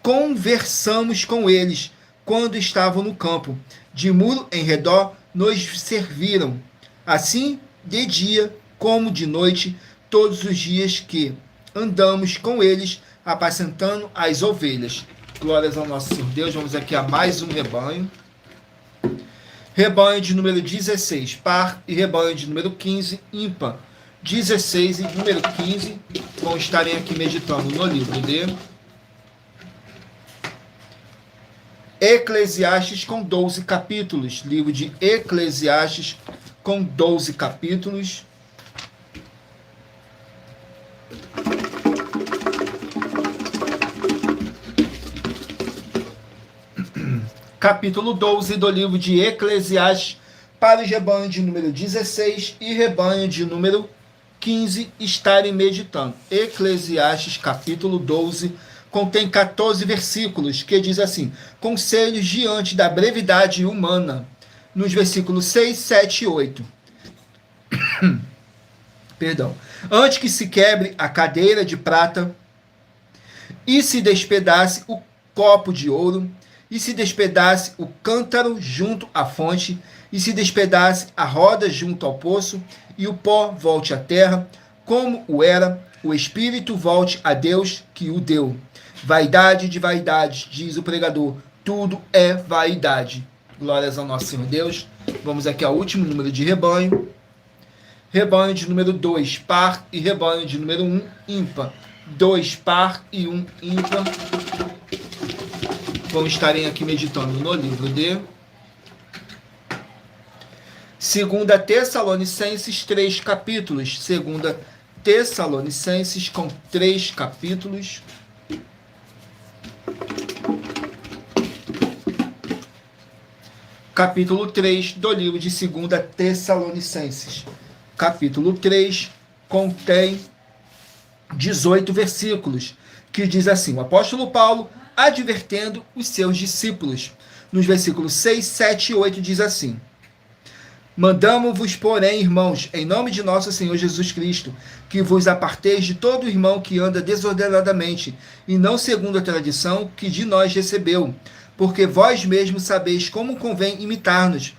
conversamos com eles, quando estavam no campo. De muro em redor nos serviram, assim de dia como de noite, todos os dias que andamos com eles, apacentando as ovelhas. Glórias ao nosso Senhor Deus. Vamos aqui a mais um rebanho. Rebanho de número 16, par, e rebanho de número 15, ímpar. 16 e número 15 vão estarem aqui meditando no livro de Eclesiastes, com 12 capítulos. Livro de Eclesiastes, com 12 capítulos. Capítulo 12 do livro de Eclesiastes, para o rebanho de número 16 e rebanho de número 15 estarem meditando. Eclesiastes, capítulo 12, contém 14 versículos, que diz assim: conselhos diante da brevidade humana, nos versículos 6, 7 e 8. Perdão. Antes que se quebre a cadeira de prata e se despedace o copo de ouro, e se despedace o cântaro junto à fonte, e se despedace a roda junto ao poço, e o pó volte à terra, como o era, o espírito volte a Deus que o deu. Vaidade de vaidades, diz o pregador, tudo é vaidade. Glórias ao nosso Senhor Deus. Vamos aqui ao último número de rebanho. Rebanho de número 2, par, e rebanho de número 1, ímpar. 2 par e 1 ímpar. Vão estarem aqui meditando no livro de 2 Tessalonicenses, 3 capítulos. 2 Tessalonicenses, com 3 capítulos. Capítulo 3 do livro de 2 Tessalonicenses. Capítulo 3 contém 18 versículos, que diz assim: o apóstolo Paulo advertendo os seus discípulos. Nos versículos 6, 7 e 8 diz assim: mandamo-vos, porém, irmãos, em nome de nosso Senhor Jesus Cristo, que vos aparteis de todo irmão que anda desordenadamente, e não segundo a tradição que de nós recebeu, porque vós mesmos sabeis como convém imitar-nos,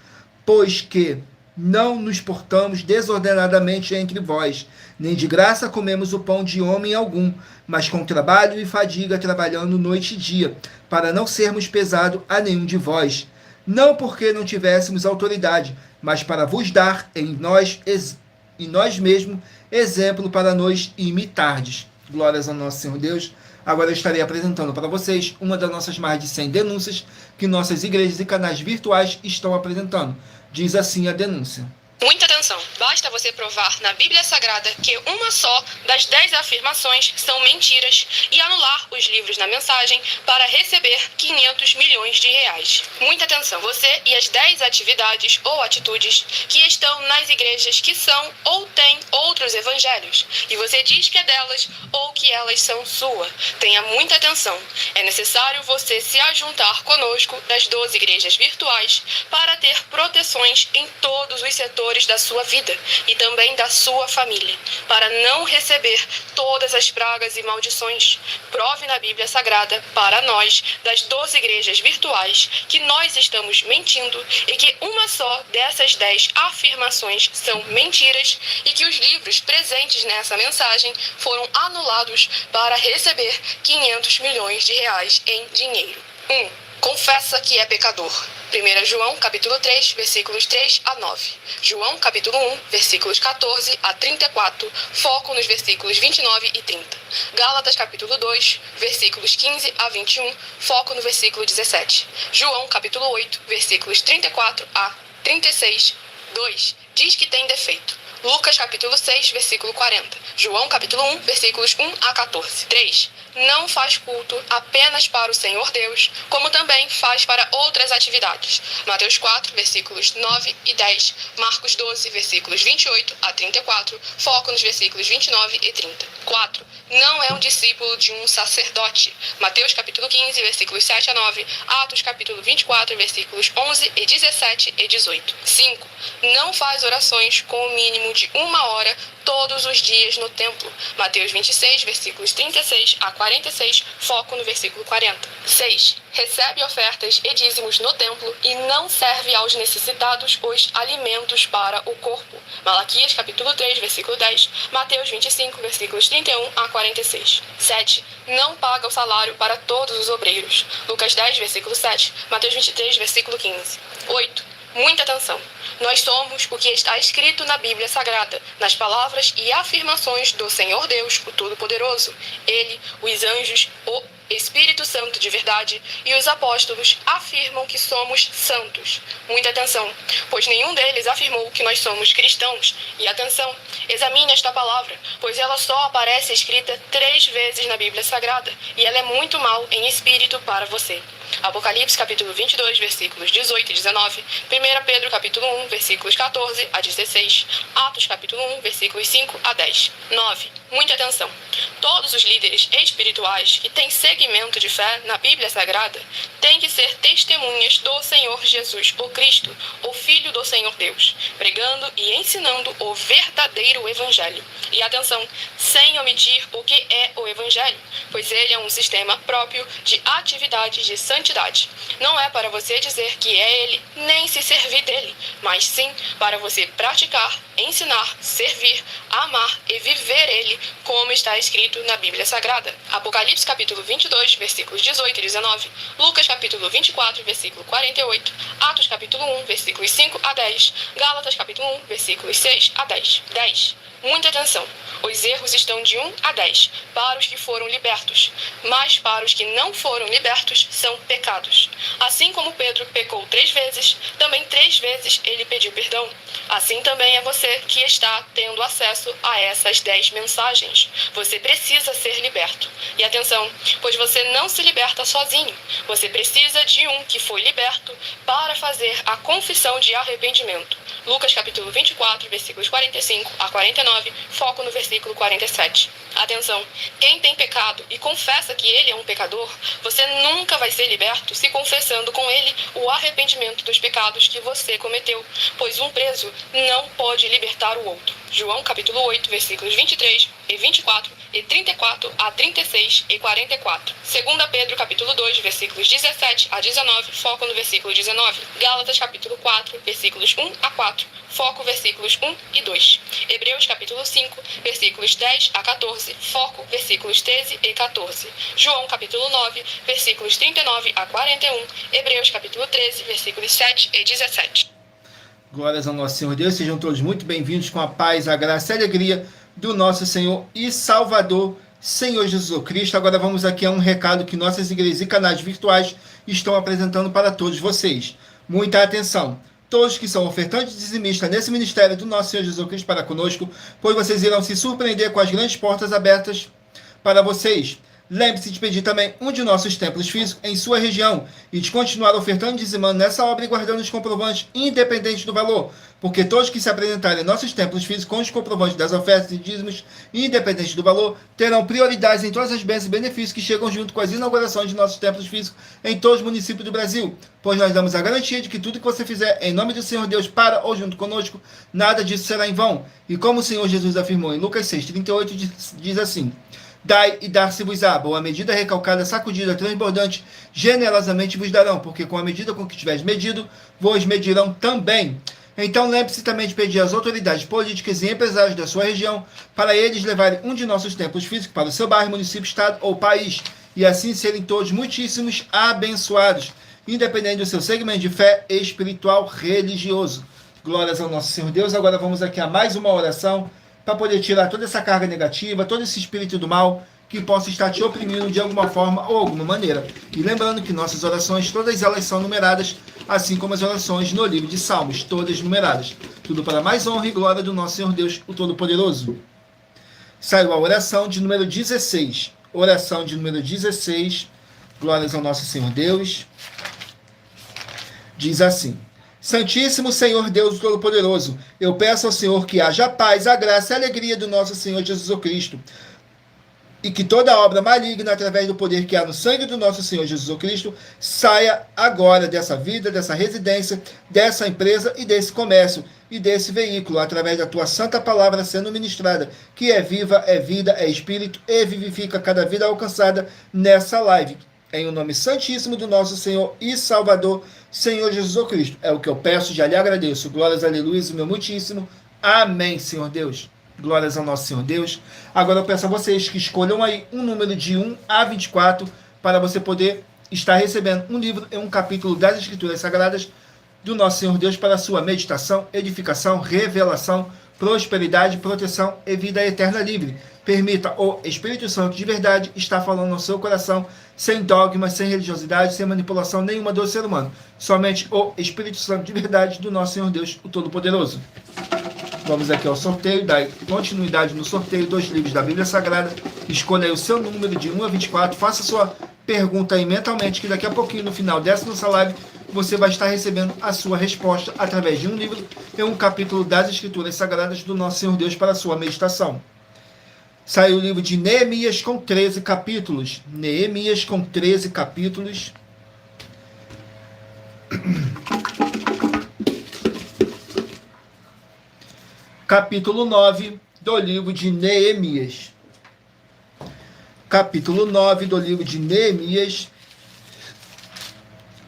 pois que não nos portamos desordenadamente entre vós, nem de graça comemos o pão de homem algum, mas com trabalho e fadiga, trabalhando noite e dia, para não sermos pesado a nenhum de vós. Não porque não tivéssemos autoridade, mas para vos dar em nós mesmos exemplo para nos imitardes. Glórias ao nosso Senhor Deus. Agora eu estarei apresentando para vocês uma das nossas mais de 100 denúncias que nossas igrejas e canais virtuais estão apresentando. Diz assim a denúncia. Muita atenção! Basta você provar na Bíblia Sagrada que uma só das 10 afirmações são mentiras e anular os livros na mensagem para receber 500 milhões de reais. Muita atenção! Você e as 10 atividades ou atitudes que estão nas igrejas que são ou têm outros evangelhos e você diz que é delas ou que elas são sua. Tenha muita atenção! É necessário você se ajuntar conosco das 12 igrejas virtuais para ter proteções em todos os setores da sua vida e também da sua família, para não receber todas as pragas e maldições. Prove na Bíblia Sagrada para nós, das 12 igrejas virtuais, que nós estamos mentindo e que uma só dessas 10 afirmações são mentiras e que os livros presentes nessa mensagem foram anulados para receber 500 milhões de reais em dinheiro. 1. Confessa que é pecador. 1 João, capítulo 3, versículos 3 a 9. João, capítulo 1, versículos 14 a 34, foco nos versículos 29 e 30. Gálatas, capítulo 2, versículos 15 a 21, foco no versículo 17. João, capítulo 8, versículos 34 a 36, 2. Diz que tem defeito. Lucas, capítulo 6, versículo 40. João, capítulo 1, versículos 1 a 14. 3. Não faz culto apenas para o Senhor Deus, como também faz para outras atividades. Mateus 4, versículos 9 e 10. Marcos 12, versículos 28 a 34. Foco nos versículos 29 e 30. 4. Não é um discípulo de um sacerdote. Mateus capítulo 15, versículos 7 a 9. Atos capítulo 24, versículos 11 e 17 e 18. 5. Não faz orações com o mínimo de 1 hora todos os dias no templo. Mateus 26, versículos 36 a 46, foco no versículo 40. 6. Recebe ofertas e dízimos no templo e não serve aos necessitados os alimentos para o corpo. Malaquias capítulo 3, versículo 10. Mateus 25, versículos 31 a 46. 7. Não paga o salário para todos os obreiros. Lucas 10, versículo 7. Mateus 23, versículo 15. 8. Muita atenção. Nós somos o que está escrito na Bíblia Sagrada, nas palavras e afirmações do Senhor Deus, o Todo-Poderoso. Ele, os anjos, o Espírito Santo de verdade e os apóstolos afirmam que somos santos. Muita atenção, pois nenhum deles afirmou que nós somos cristãos. E atenção, examine esta palavra, pois ela só aparece escrita 3 vezes na Bíblia Sagrada e ela é muito mal em espírito para você. Apocalipse capítulo 22, versículos 18 e 19, 1 Pedro capítulo 1, versículos 14 a 16, Atos capítulo 1, versículos 5 a 10. 9. Muita atenção. Todos os líderes espirituais que têm segmento de fé na Bíblia Sagrada têm que ser testemunhas do Senhor Jesus, o Cristo, o Filho do Senhor Deus, pregando e ensinando o verdadeiro Evangelho. E atenção, sem omitir o que é o Evangelho, pois ele é um sistema próprio de atividades de santidade. Não é para você dizer que é ele, nem se servir dele, mas sim para você praticar, ensinar, servir, amar e viver ele, como está escrito na Bíblia Sagrada. Apocalipse capítulo 22, versículos 18 e 19, Lucas capítulo 24, versículo 48, Atos capítulo 1, versículos 5 a 10, Gálatas capítulo 1, versículos 6 a 10. 10. Muita atenção. Os erros estão de 1 a 10 para os que foram libertos, mas para os que não foram libertos são pecados. Assim como Pedro pecou 3 vezes, também 3 vezes ele pediu perdão. Assim também é você que está tendo acesso a essas 10 mensagens. Você precisa ser liberto. E atenção, pois você não se liberta sozinho. Você precisa de um que foi liberto para fazer a confissão de arrependimento. Lucas capítulo 24, versículos 45 a 49, foco no versículo 47. Atenção, quem tem pecado e confessa que ele é um pecador, você nunca vai ser liberto se confessando com ele o arrependimento dos pecados que você cometeu, pois um preso não pode libertar o outro. João capítulo 8, versículos 23 e 24 e 34 a 36 e 44. 2 Pedro capítulo 2, versículos 17 a 19, foco no versículo 19. Gálatas capítulo 4, versículos 1 a 4, foco versículos 1 e 2. Hebreus capítulo 5, versículos 10 a 14, foco versículos 13 e 14. João capítulo 9, versículos 39 a 41. Hebreus capítulo 13, versículos 7 e 17. Glórias ao nosso Senhor Deus, sejam todos muito bem-vindos com a paz, a graça e a alegria do nosso Senhor e Salvador, Senhor Jesus Cristo. Agora vamos aqui a um recado que nossas igrejas e canais virtuais estão apresentando para todos vocês. Muita atenção! Todos que são ofertantes e dizimistas nesse ministério do nosso Senhor Jesus Cristo para conosco, pois vocês irão se surpreender com as grandes portas abertas para vocês. Lembre-se de pedir também um de nossos templos físicos em sua região e de continuar ofertando e dizimando nessa obra e guardando os comprovantes independente do valor, porque todos que se apresentarem em nossos templos físicos com os comprovantes das ofertas e dízimos independente do valor terão prioridades em todas as bênçãos e benefícios que chegam junto com as inaugurações de nossos templos físicos em todos os municípios do Brasil, pois nós damos a garantia de que tudo que você fizer em nome do Senhor Deus para ou junto conosco, nada disso será em vão. E como o Senhor Jesus afirmou em Lucas 6:38, diz assim: dai e dar-se-vos-á, boa medida, recalcada, sacudida, transbordante, generosamente vos darão, porque com a medida com que tiveres medido, vos medirão também. Então lembre-se também de pedir às autoridades políticas e empresários da sua região para eles levarem um de nossos templos físicos para o seu bairro, município, estado ou país, e assim serem todos muitíssimos abençoados, independente do seu segmento de fé espiritual religioso. Glórias ao nosso Senhor Deus. Agora vamos aqui a mais uma oração para poder tirar toda essa carga negativa, todo esse espírito do mal que possa estar te oprimindo de alguma forma ou alguma maneira. E lembrando que nossas orações, todas elas são numeradas, assim como as orações no livro de Salmos, todas numeradas. Tudo para mais honra e glória do nosso Senhor Deus, o Todo-Poderoso. Saiu a oração de número 16. Oração de número 16. Glórias ao nosso Senhor Deus. Diz assim: Santíssimo Senhor Deus Todo-Poderoso, eu peço ao Senhor que haja a paz, a graça e a alegria do nosso Senhor Jesus Cristo e que toda obra maligna, através do poder que há no sangue do nosso Senhor Jesus Cristo, saia agora dessa vida, dessa residência, dessa empresa e desse comércio e desse veículo, através da tua santa palavra sendo ministrada, que é viva, é vida, é espírito e vivifica cada vida alcançada nessa live. Em o nome santíssimo do nosso Senhor e Salvador, Senhor Jesus Cristo. É o que eu peço, já lhe agradeço. Glórias, aleluia, meu muitíssimo. Amém, Senhor Deus. Glórias ao nosso Senhor Deus. Agora eu peço a vocês que escolham aí um número de 1 a 24 para você poder estar recebendo um livro e um capítulo das Escrituras Sagradas do nosso Senhor Deus para a sua meditação, edificação, revelação, prosperidade, proteção e vida eterna livre. Permita o Espírito Santo de verdade estar falando no seu coração, sem dogmas, sem religiosidade, sem manipulação nenhuma do ser humano. Somente o Espírito Santo de verdade do nosso Senhor Deus, o Todo-Poderoso. Vamos aqui ao sorteio, dar continuidade no sorteio dos livros da Bíblia Sagrada. Escolha aí o seu número de 1 a 24. Faça sua pergunta aí mentalmente, que daqui a pouquinho, no final dessa nossa live, você vai estar recebendo a sua resposta através de um livro e um capítulo das Escrituras Sagradas do nosso Senhor Deus para a sua meditação. Saiu o livro de Neemias com 13 capítulos. Neemias com 13 capítulos. Capítulo 9 do livro de Neemias. Capítulo 9 do livro de Neemias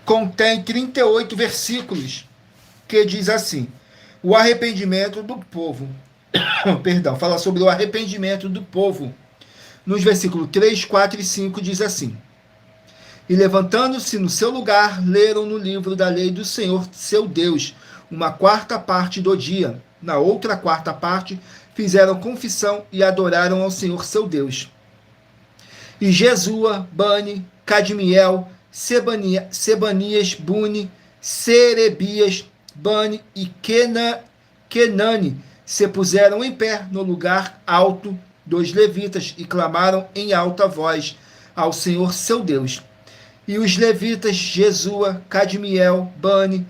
contém 38 versículos, que diz assim: o arrependimento do povo. Perdão, fala sobre o arrependimento do povo. Nos versículos 3, 4 e 5 diz assim: e levantando-se no seu lugar, leram no livro da lei do Senhor, seu Deus, uma quarta parte do dia. Na outra quarta parte, fizeram confissão e adoraram ao Senhor, seu Deus. E Jesua, Bani, Cadmiel, Sebanias, Buni, Serebias, Bani e Kenani se puseram em pé no lugar alto dos levitas e clamaram em alta voz ao Senhor, seu Deus. E os levitas Jesua, Cadmiel, Bani,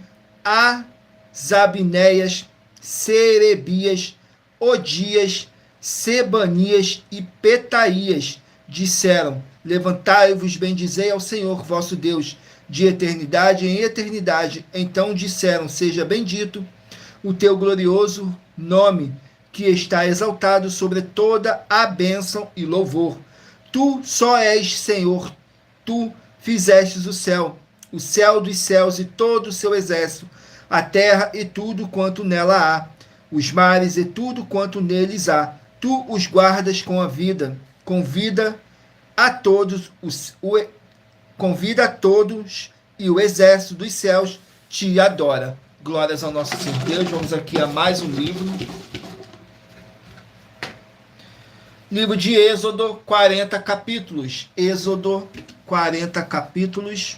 Azabneias, Serebias, Odias, Sebanias e Petaías disseram: levantai-vos, bendizei ao Senhor vosso Deus, de eternidade em eternidade. Então disseram: seja bendito o teu glorioso nome, que está exaltado sobre toda a bênção e louvor. Tu só és Senhor, tu fizestes o céu dos céus e todo o seu exército, a terra e tudo quanto nela há, os mares e tudo quanto neles há. Tu os guardas com a vida. Convida a todos e o exército dos céus te adora. Glórias ao nosso Senhor Deus. Vamos aqui a mais um livro. Livro de Êxodo, 40 capítulos. Êxodo, 40 capítulos.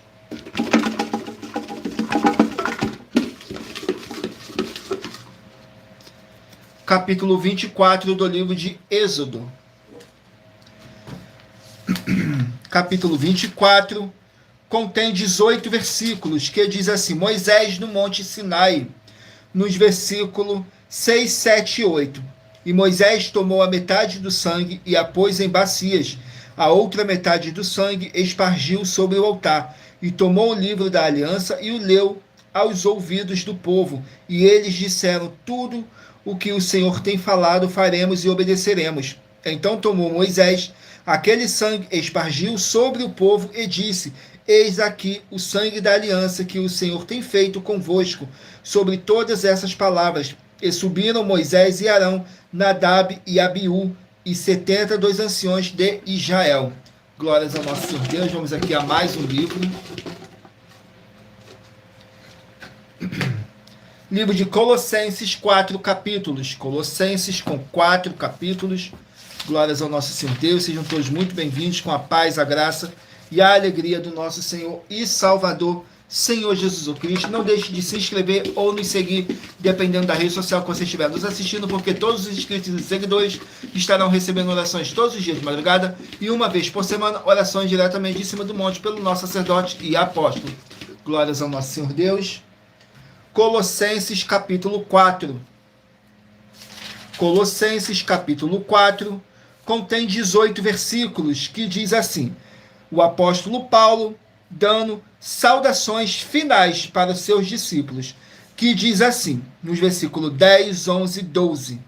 Capítulo 24 do livro de Êxodo. Capítulo 24 contém 18 versículos, que diz assim: Moisés no monte Sinai, nos versículos 6, 7 e 8. E Moisés tomou a metade do sangue e a pôs em bacias, a outra metade do sangue espargiu sobre o altar, e tomou o livro da aliança e o leu aos ouvidos do povo, e eles disseram: tudo o que o Senhor tem falado faremos e obedeceremos. Então tomou Moisés aquele sangue, espargiu sobre o povo e disse: eis aqui o sangue da aliança que o Senhor tem feito convosco, sobre todas essas palavras. E subiram Moisés e Arão, Nadab e Abiú, e 70 dos anciões de Israel. Glórias ao nosso Senhor Deus. Vamos aqui a mais um livro. Livro de Colossenses, 4 capítulos. Colossenses com 4 capítulos. Glórias ao nosso Senhor Deus. Sejam todos muito bem-vindos, com a paz, a graça e a alegria do nosso Senhor e Salvador, Senhor Jesus Cristo. Não deixe de se inscrever ou nos seguir, dependendo da rede social que você estiver nos assistindo, porque todos os inscritos e seguidores estarão recebendo orações todos os dias de madrugada e uma vez por semana, orações diretamente de cima do monte pelo nosso sacerdote e apóstolo. Glórias ao nosso Senhor Deus. Colossenses capítulo 4. Colossenses capítulo 4 contém 18 versículos, que diz assim: o apóstolo Paulo dando saudações finais para os seus discípulos, que diz assim, nos versículos 10, 11 e 12: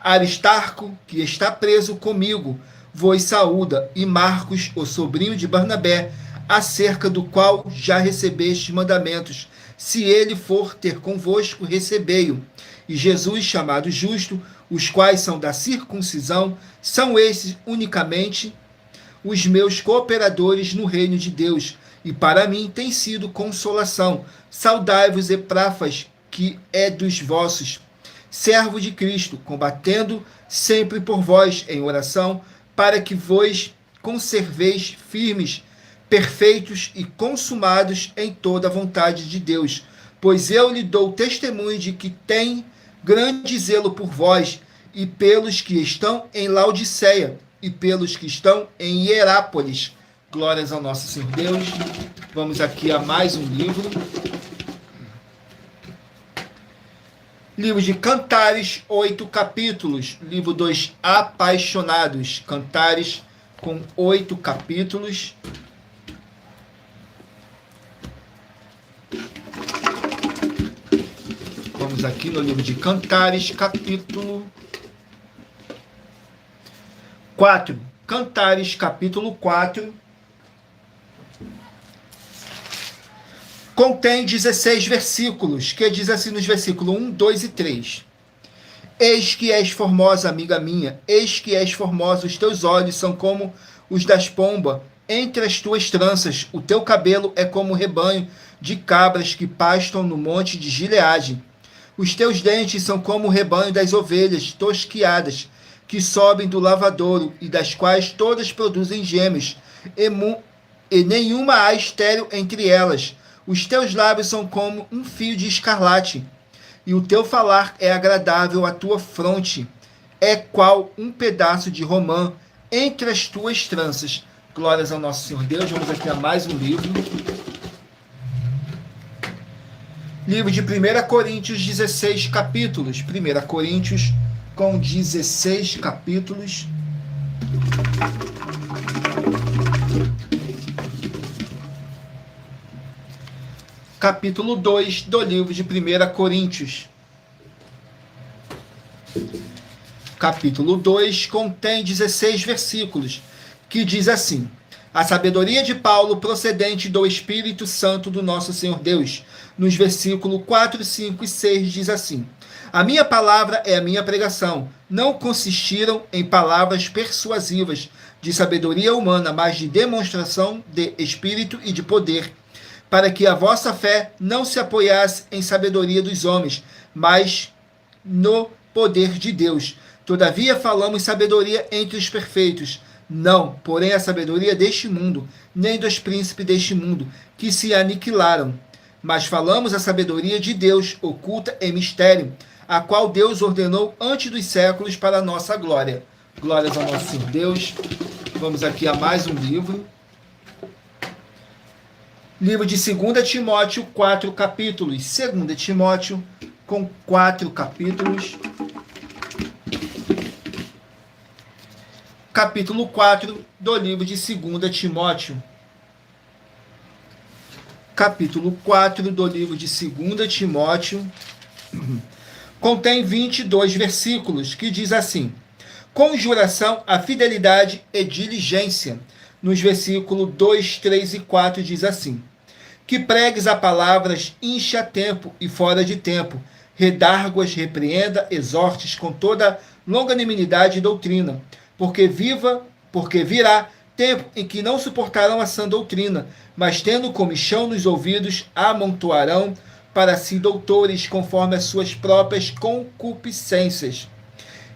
Aristarco, que está preso comigo, vos saúda, e Marcos, o sobrinho de Barnabé, acerca do qual já recebeste mandamentos. Se ele for ter convosco, recebei-o. E Jesus, chamado Justo, os quais são da circuncisão, são esses unicamente os meus cooperadores no reino de Deus, e para mim tem sido consolação. Saudai-vos, Epáfras, que é dos vossos, servo de Cristo, combatendo sempre por vós em oração, para que vos conserveis firmes, perfeitos e consumados em toda a vontade de Deus. Pois eu lhe dou testemunho de que tem grande zelo por vós, e pelos que estão em Laodiceia, e pelos que estão em Hierápolis. Glórias ao nosso Senhor Deus. Vamos aqui a mais um livro. Livro de Cantares, 8 capítulos. Livro dos Apaixonados. Cantares, com 8 capítulos. Vamos aqui no livro de Cantares, capítulo 4. Cantares, capítulo 4. Contém 16 versículos, que diz assim nos versículos 1, 2 e 3. Eis que és formosa, amiga minha, eis que és formosa, os teus olhos são como os das pombas, entre as tuas tranças, o teu cabelo é como o rebanho de cabras que pastam no monte de Gileade. Os teus dentes são como o rebanho das ovelhas tosquiadas, que sobem do lavadouro, e das quais todas produzem gêmeos, e nenhuma há estéril entre elas. Os teus lábios são como um fio de escarlate, e o teu falar é agradável à tua fronte, é qual um pedaço de romã entre as tuas tranças. Glórias ao nosso Senhor Deus. Vamos aqui a mais um livro. Livro de 1 Coríntios, 16 capítulos. 1 Coríntios, com 16 capítulos. Capítulo 2 do livro de 1 Coríntios. Capítulo 2 contém 16 versículos, que diz assim: a sabedoria de Paulo, procedente do Espírito Santo do nosso Senhor Deus. Nos versículos 4, 5 e 6 diz assim: a minha palavra é a minha pregação. Não consistiram em palavras persuasivas de sabedoria humana, mas de demonstração de espírito e de poder, para que a vossa fé não se apoiasse em sabedoria dos homens, mas no poder de Deus. Todavia falamos sabedoria entre os perfeitos, não, porém, a sabedoria deste mundo, nem dos príncipes deste mundo, que se aniquilaram. Mas falamos a sabedoria de Deus, oculta em mistério, a qual Deus ordenou antes dos séculos para a nossa glória. Glórias ao nosso Senhor Deus. Vamos aqui a mais um livro. Livro de 2 Timóteo, 4 capítulos. 2 Timóteo, com 4 capítulos. Capítulo 4 do livro de 2 Timóteo. Capítulo 4 do livro de 2 Timóteo. Contém 22 versículos, que diz assim: conjuração, a fidelidade e diligência. Nos versículos 2, 3 e 4 diz assim: que pregues a palavras, enche a tempo e fora de tempo, redarguas, repreenda, exortes com toda longanimidade e doutrina, porque virá tempo em que não suportarão a sã doutrina, mas tendo comichão nos ouvidos, amontoarão para si doutores conforme as suas próprias concupiscências,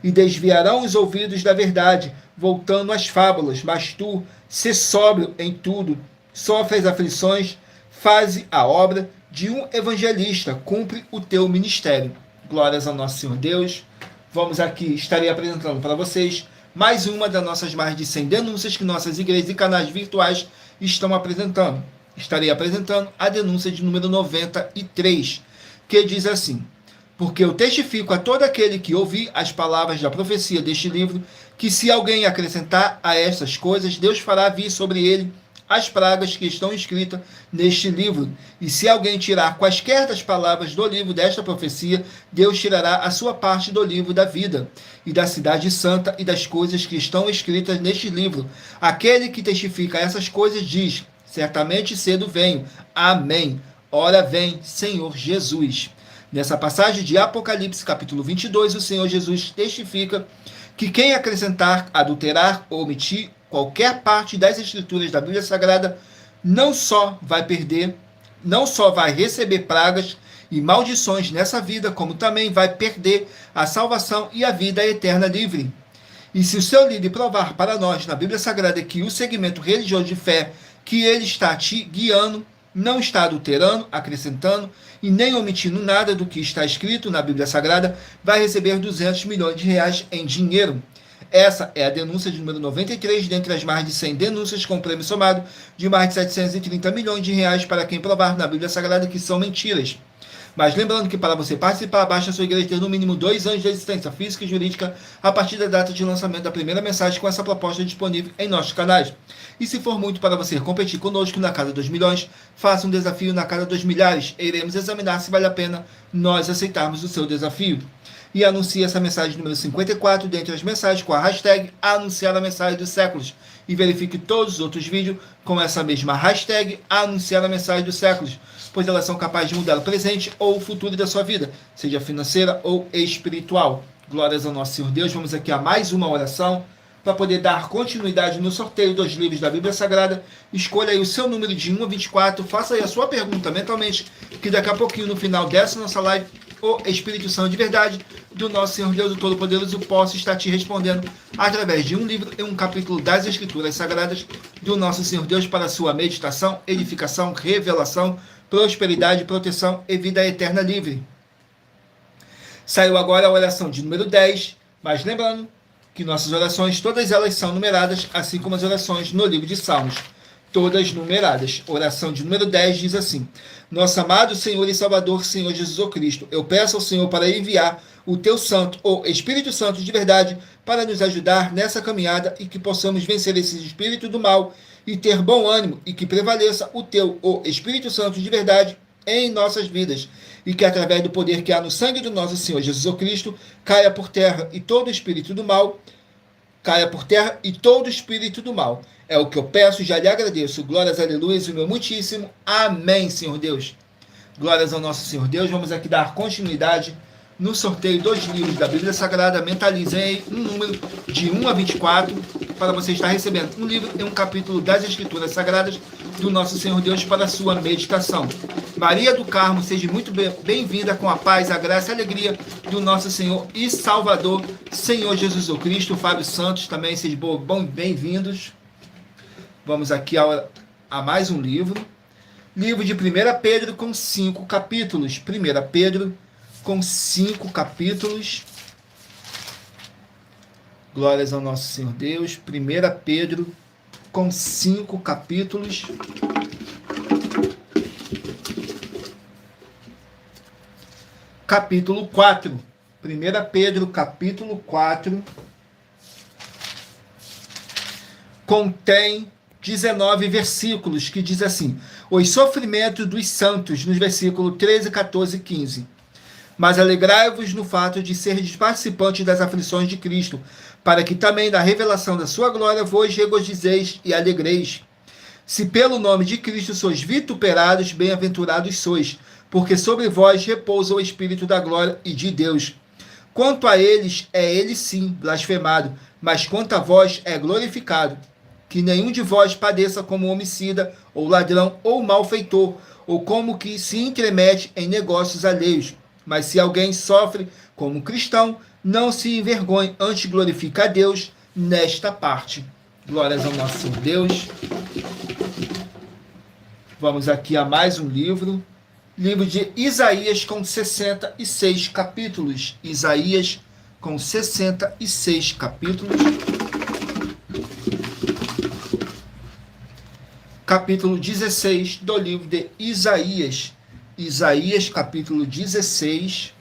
e desviarão os ouvidos da verdade, voltando às fábulas. Mas tu, sê sóbrio em tudo, sofre as aflições, faze a obra de um evangelista, cumpre o teu ministério. Glórias ao nosso Senhor Deus. Vamos aqui, estarei apresentando para vocês mais uma das nossas mais de 100 denúncias que nossas igrejas e canais virtuais estão apresentando. Estarei apresentando a denúncia de número 93, que diz assim: porque eu testifico a todo aquele que ouvir as palavras da profecia deste livro, que se alguém acrescentar a estas coisas, Deus fará vir sobre ele as pragas que estão escritas neste livro. E se alguém tirar quaisquer das palavras do livro desta profecia, Deus tirará a sua parte do livro da vida, e da cidade santa, e das coisas que estão escritas neste livro. Aquele que testifica essas coisas diz: certamente cedo venho. Amém. Ora vem, Senhor Jesus. Nessa passagem de Apocalipse, capítulo 22, o Senhor Jesus testifica que quem acrescentar, adulterar ou omitir qualquer parte das escrituras da Bíblia Sagrada não só vai receber pragas e maldições nessa vida, como também vai perder a salvação e a vida eterna livre. E se o seu líder provar para nós na Bíblia Sagrada que o segmento religioso de fé que ele está te guiando não está adulterando, acrescentando e nem omitindo nada do que está escrito na Bíblia Sagrada, vai receber 200 milhões de reais em dinheiro. Essa é a denúncia de número 93, dentre as mais de 100 denúncias, com prêmio somado de mais de 730 milhões de reais para quem provar na Bíblia Sagrada que são mentiras. Mas lembrando que para você participar, basta a sua igreja ter no mínimo 2 anos de existência física e jurídica a partir da data de lançamento da primeira mensagem com essa proposta disponível em nossos canais. E se for muito para você competir conosco na Casa dos Milhões, faça um desafio na Casa dos Milhares e iremos examinar se vale a pena nós aceitarmos o seu desafio. E anuncie essa mensagem número 54 dentre as mensagens com a hashtag Anunciar a Mensagem dos Séculos. E verifique todos os outros vídeos com essa mesma hashtag Anunciar a Mensagem dos Séculos, pois elas são capazes de mudar o presente ou o futuro da sua vida, seja financeira ou espiritual. Glórias ao nosso Senhor Deus. Vamos aqui a mais uma oração para poder dar continuidade no sorteio dos livros da Bíblia Sagrada. Escolha aí o seu número de 1 a 24, faça aí a sua pergunta mentalmente, que daqui a pouquinho, no final dessa nossa live, o Espírito Santo de verdade do nosso Senhor Deus, o Todo-Poderoso, possa estar te respondendo através de um livro e um capítulo das Escrituras Sagradas do nosso Senhor Deus para a sua meditação, edificação, revelação, prosperidade, proteção e vida eterna livre. Saiu agora a oração de número 10, mas lembrando que nossas orações, todas elas são numeradas, assim como as orações no livro de Salmos, todas numeradas. Oração de número 10 diz assim: nosso amado Senhor e Salvador, Senhor Jesus Cristo, eu peço ao Senhor para enviar o teu Santo, ou Espírito Santo de verdade, para nos ajudar nessa caminhada e que possamos vencer esse espírito do mal e ter bom ânimo, e que prevaleça o teu, o Espírito Santo de verdade, em nossas vidas, e que através do poder que há no sangue do nosso Senhor Jesus Cristo, caia por terra e todo espírito do mal, É o que eu peço e já lhe agradeço. Glórias, aleluia, o meu muitíssimo. Amém, Senhor Deus. Glórias ao nosso Senhor Deus. Vamos aqui dar continuidade no sorteio dos livros da Bíblia Sagrada. Mentalizem aí um número de 1 a 24 para você estar recebendo um livro e um capítulo das Escrituras Sagradas do nosso Senhor Deus para a sua meditação. Maria do Carmo, seja muito bem-vinda com a paz, a graça e a alegria do nosso Senhor e Salvador, Senhor Jesus Cristo. Fábio Santos também, sejam bem-vindos. Vamos aqui a mais um livro. Livro de 1 Pedro com 5 capítulos. 1 Pedro com 5 capítulos. Glórias ao nosso Senhor Deus. 1 Pedro com 5 capítulos. Capítulo 4. 1 Pedro, capítulo 4. Contém 19 versículos, que diz assim: os sofrimentos dos santos, nos versículos 13, 14 e 15. Mas alegrai-vos no fato de seres participantes das aflições de Cristo, para que também na revelação da sua glória vos regozijeis e alegreis. Se pelo nome de Cristo sois vituperados, bem-aventurados sois, porque sobre vós repousa o Espírito da glória e de Deus. Quanto a eles, é ele sim blasfemado, mas quanto a vós é glorificado. Que nenhum de vós padeça como homicida, ou ladrão, ou malfeitor, ou como que se intromete em negócios alheios. Mas se alguém sofre como cristão, não se envergonhe, antes glorifica a Deus nesta parte. Glórias ao nosso Senhor Deus. Vamos aqui a mais um livro. Livro de Isaías com 66 capítulos. Isaías com 66 capítulos. Capítulo 16 do livro de Isaías. Isaías, capítulo 16.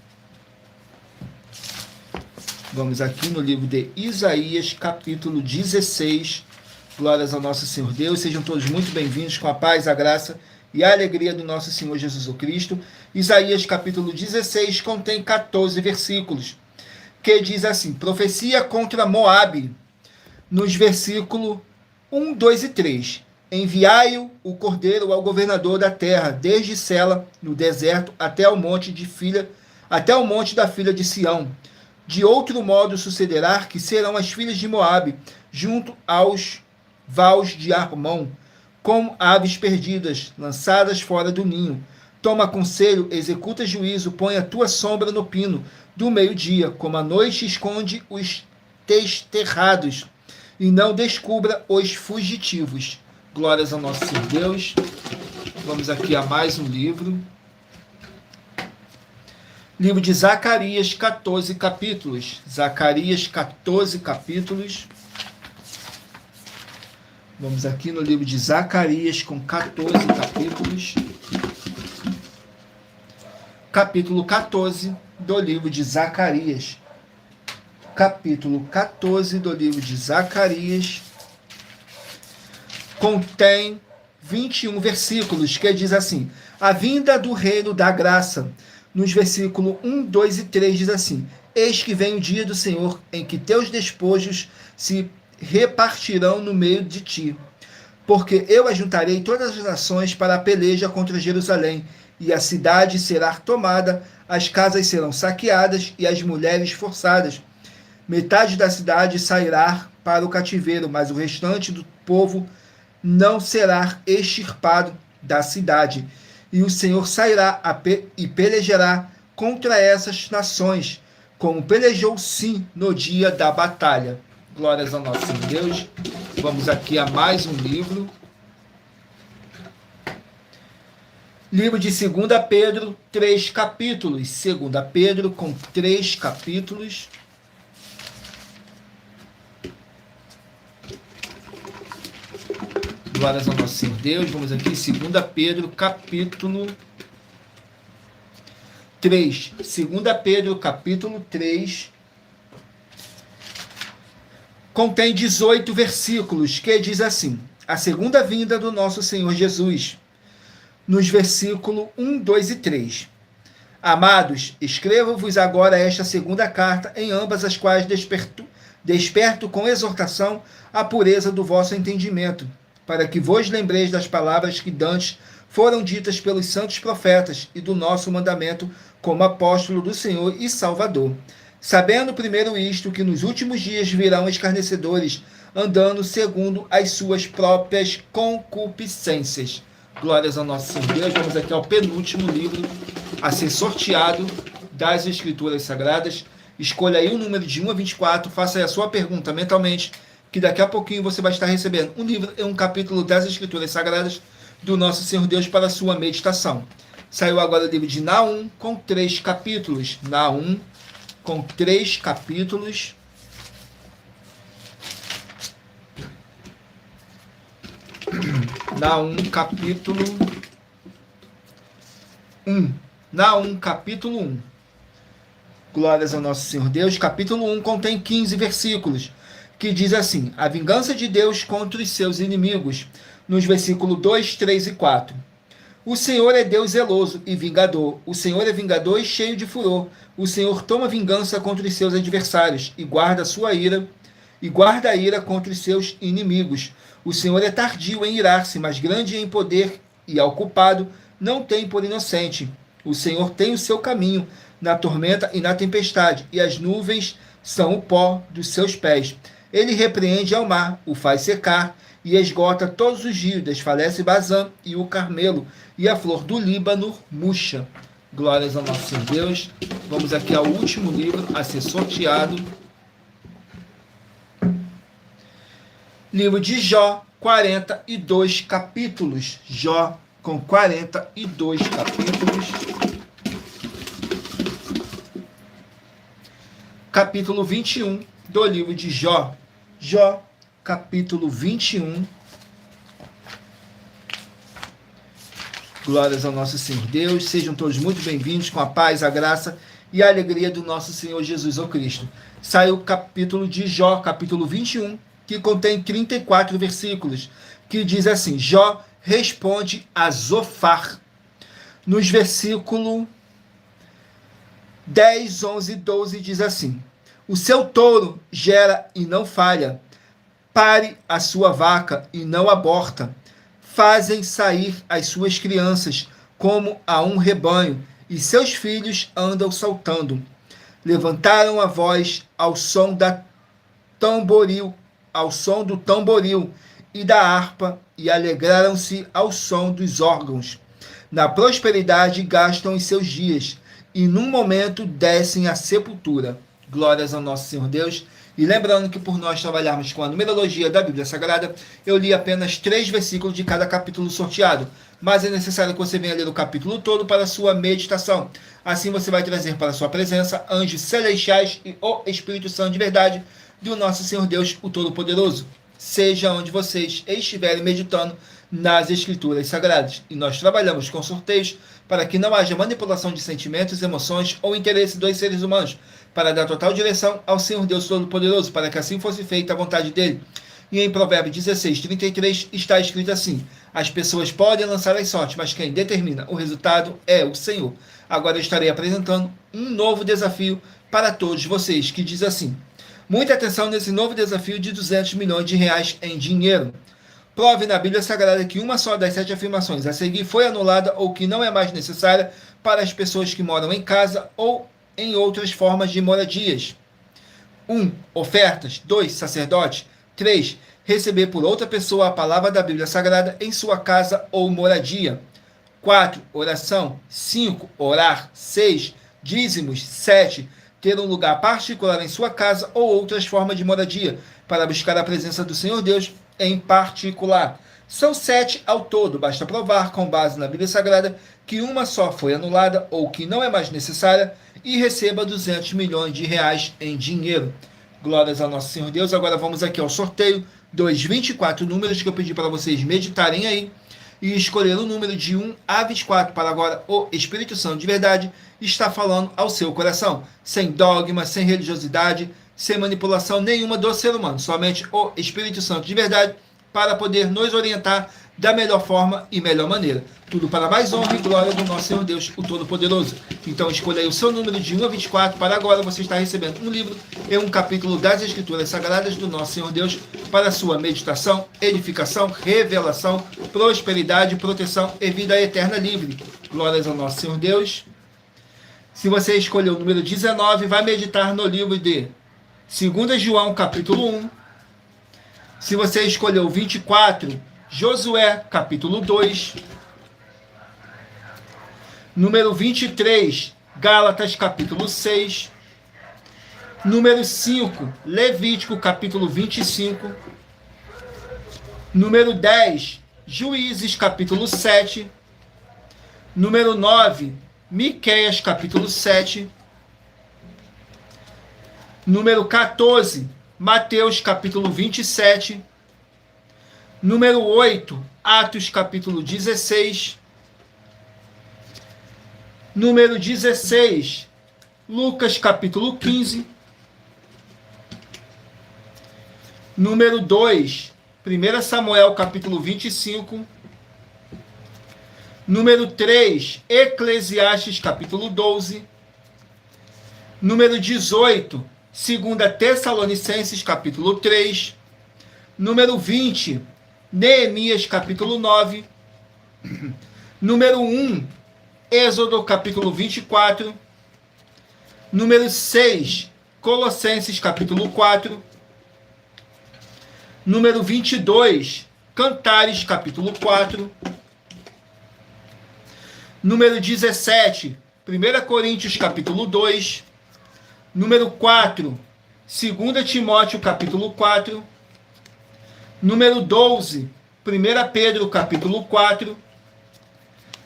Vamos aqui no livro de Isaías, capítulo 16. Glórias ao nosso Senhor Deus. Sejam todos muito bem-vindos com a paz, a graça e a alegria do nosso Senhor Jesus Cristo. Isaías, capítulo 16, contém 14 versículos, que diz assim: profecia contra Moabe, nos versículos 1, 2 e 3. Enviai o cordeiro ao governador da terra, desde Sela, no deserto, até o monte da filha de Sião. De outro modo sucederá que serão as filhas de Moabe, junto aos vales de Armão, como aves perdidas, lançadas fora do ninho. Toma conselho, executa juízo, põe a tua sombra no pino do meio-dia, como a noite esconde os desterrados, e não descubra os fugitivos. Glórias ao nosso Senhor Deus. Vamos aqui a mais um livro. Livro de Zacarias, 14 capítulos. Zacarias, 14 capítulos. Vamos aqui no livro de Zacarias, com 14 capítulos. Capítulo 14 do livro de Zacarias. Capítulo 14 do livro de Zacarias. Contém 21 versículos, que diz assim: a vinda do reino da graça. Nos versículos 1, 2 e 3 diz assim: eis que vem o dia do Senhor, em que teus despojos se repartirão no meio de ti. Porque eu ajuntarei todas as nações para a peleja contra Jerusalém, e a cidade será tomada, as casas serão saqueadas e as mulheres forçadas. Metade da cidade sairá para o cativeiro, mas o restante do povo não será extirpado da cidade. E o Senhor sairá e pelejará contra essas nações, como pelejou sim no dia da batalha. Glórias ao nosso Deus. Vamos aqui a mais um livro. Livro de 2 Pedro, 3 capítulos. 2 Pedro com 3 capítulos. Glórias ao nosso Senhor Deus. Vamos aqui, 2 Pedro, capítulo 3. 2 Pedro, capítulo 3. Contém 18 versículos, que diz assim: a segunda vinda do nosso Senhor Jesus. Nos versículos 1, 2 e 3. Amados, escrevo-vos agora esta segunda carta, em ambas as quais desperto com exortação a pureza do vosso entendimento, para que vos lembreis das palavras que dantes foram ditas pelos santos profetas e do nosso mandamento como apóstolo do Senhor e Salvador. Sabendo primeiro isto, que nos últimos dias virão escarnecedores, andando segundo as suas próprias concupiscências. Glórias ao nosso Senhor Deus. Vamos aqui ao penúltimo livro a ser sorteado das Escrituras Sagradas. Escolha aí o número de 1 a 24, faça aí a sua pergunta mentalmente, que daqui a pouquinho você vai estar recebendo um livro e um capítulo das Escrituras Sagradas do nosso Senhor Deus para a sua meditação. Saiu agora o livro de Naum, com 3 capítulos. Naum, com 3 capítulos. Naum, capítulo 1. Naum, capítulo 1. Glórias ao nosso Senhor Deus. Capítulo 1 contém 15 versículos, que diz assim: a vingança de Deus contra os seus inimigos. Nos versículos 2, 3 e 4. O Senhor é Deus zeloso e vingador. O Senhor é vingador e cheio de furor. O Senhor toma vingança contra os seus adversários e guarda a ira contra os seus inimigos. O Senhor é tardio em irar-se, mas grande em poder, e ao culpado não tem por inocente. O Senhor tem o seu caminho na tormenta e na tempestade, e as nuvens são o pó dos seus pés. Ele repreende ao mar, o faz secar, e esgota todos os rios, desfalece Bazã e o Carmelo, e a flor do Líbano murcha. Glórias ao nosso Senhor Deus. Vamos aqui ao último livro a ser sorteado. Livro de Jó, 42 capítulos. Jó, com 42 capítulos. Capítulo 21 do livro de Jó. Jó, capítulo 21. Glórias ao nosso Senhor Deus. Sejam todos muito bem-vindos com a paz, a graça e a alegria do nosso Senhor Jesus o Cristo. Sai o capítulo de Jó, capítulo 21, que contém 34 versículos, que diz assim: Jó responde a Zofar. Nos versículos 10, 11 e 12 diz assim: o seu touro gera e não falha, pare a sua vaca e não aborta, fazem sair as suas crianças como a um rebanho, e seus filhos andam saltando. Levantaram a voz ao som do tamboril e da harpa, e alegraram-se ao som dos órgãos. Na prosperidade gastam os seus dias, e num momento descem à sepultura. Glórias ao nosso Senhor Deus. E lembrando que por nós trabalharmos com a numerologia da Bíblia Sagrada, eu li apenas 3 versículos de cada capítulo sorteado, mas é necessário que você venha ler o capítulo todo para a sua meditação. Assim você vai trazer para a sua presença anjos celestiais e o Espírito Santo de verdade do nosso Senhor Deus, o Todo-Poderoso. Seja onde vocês estiverem meditando nas Escrituras Sagradas. E nós trabalhamos com sorteios para que não haja manipulação de sentimentos, emoções ou interesse dos seres humanos, para dar total direção ao Senhor Deus Todo-Poderoso, para que assim fosse feita a vontade dele. E em Provérbios 16, 33 está escrito assim: as pessoas podem lançar as sortes, mas quem determina o resultado é o Senhor. Agora eu estarei apresentando um novo desafio para todos vocês, que diz assim: muita atenção nesse novo desafio de 200 milhões de reais em dinheiro. Prove na Bíblia Sagrada que uma só das 7 afirmações a seguir foi anulada ou que não é mais necessária para as pessoas que moram em casa ou em outras formas de moradias. 1. Ofertas. 2. Sacerdote. 3. Receber por outra pessoa a palavra da Bíblia Sagrada em sua casa ou moradia. 4. Oração. 5. Orar. 6. Dízimos. 7. Ter um lugar particular em sua casa ou outras formas de moradia, para buscar a presença do Senhor Deus em particular. São 7 ao todo, basta provar, com base na Bíblia Sagrada, que uma só foi anulada ou que não é mais necessária e receba 200 milhões de reais em dinheiro. Glórias ao nosso Senhor Deus. Agora vamos aqui ao sorteio dos 24 números que eu pedi para vocês meditarem aí e escolher o número de 1 a 24 para agora o Espírito Santo de verdade está falando ao seu coração, sem dogma, sem religiosidade, sem manipulação nenhuma do ser humano, somente o Espírito Santo de verdade para poder nos orientar da melhor forma e melhor maneira. Tudo para mais honra e glória do nosso Senhor Deus, o Todo-Poderoso. Então escolha aí o seu número de 1 a 24 para agora você está recebendo um livro e um capítulo das Escrituras Sagradas do nosso Senhor Deus para sua meditação, edificação, revelação, prosperidade, proteção e vida eterna livre. Glórias ao nosso Senhor Deus. Se você escolheu o número 19, vai meditar no livro de 2 João, capítulo 1. Se você escolheu 24, Josué, capítulo 2. Número 23, Gálatas, capítulo 6. Número 5, Levítico, capítulo 25. Número 10, Juízes, capítulo 7. Número 9, Miqueias, capítulo 7. Número 14, Mateus, capítulo 27. Número 8, Atos, capítulo 16. Número 16, Lucas, capítulo 15. Número 2, 1 Samuel, capítulo 25. Número 3, Eclesiastes, capítulo 12. Número 18, 2 Tessalonicenses, capítulo 3. Número 20, Neemias, capítulo 9. Número 1, Êxodo, capítulo 24. Número 6, Colossenses, capítulo 4. Número 22, Cantares, capítulo 4. Número 17, 1 Coríntios, capítulo 2. Número 4, 2 Timóteo, capítulo 4. Número 12, 1 Pedro, capítulo 4.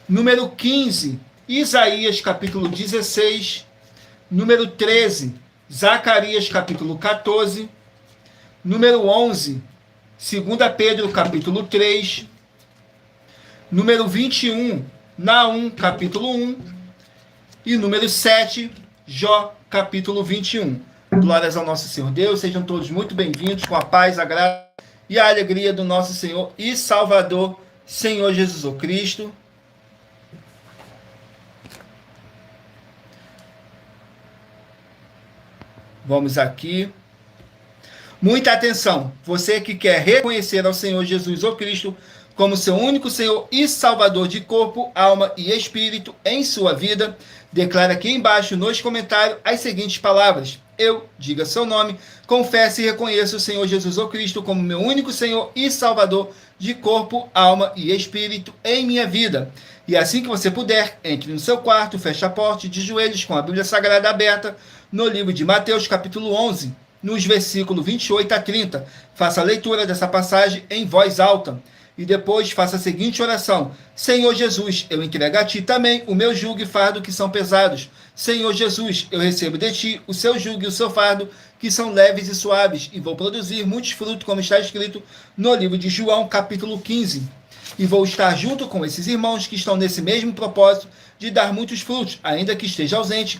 Número 15, Isaías, capítulo 16. Número 13, Zacarias, capítulo 14. Número 11, 2 Pedro, capítulo 3. Número 21, Naum, capítulo 1. E número 7, Jó, capítulo 21. Glórias ao nosso Senhor Deus, sejam todos muito bem-vindos com a paz, a graça e a alegria do nosso Senhor e Salvador, Senhor Jesus Cristo. Vamos aqui. Muita atenção, você que quer reconhecer ao Senhor Jesus Cristo como seu único Senhor e Salvador de corpo, alma e espírito em sua vida, declara aqui embaixo nos comentários as seguintes palavras. Eu, diga seu nome, confesso e reconheço o Senhor Jesus Cristo como meu único Senhor e Salvador de corpo, alma e espírito em minha vida. E assim que você puder, entre no seu quarto, feche a porta de joelhos com a Bíblia Sagrada aberta no livro de Mateus, capítulo 11, nos versículos 28 a 30. Faça a leitura dessa passagem em voz alta. E depois faça a seguinte oração. Senhor Jesus, eu entrego a Ti também o meu jugo e fardo que são pesados. Senhor Jesus, eu recebo de Ti o seu jugo e o seu fardo que são leves e suaves. E vou produzir muitos frutos, como está escrito no livro de João, capítulo 15. E vou estar junto com esses irmãos que estão nesse mesmo propósito de dar muitos frutos, ainda que esteja ausente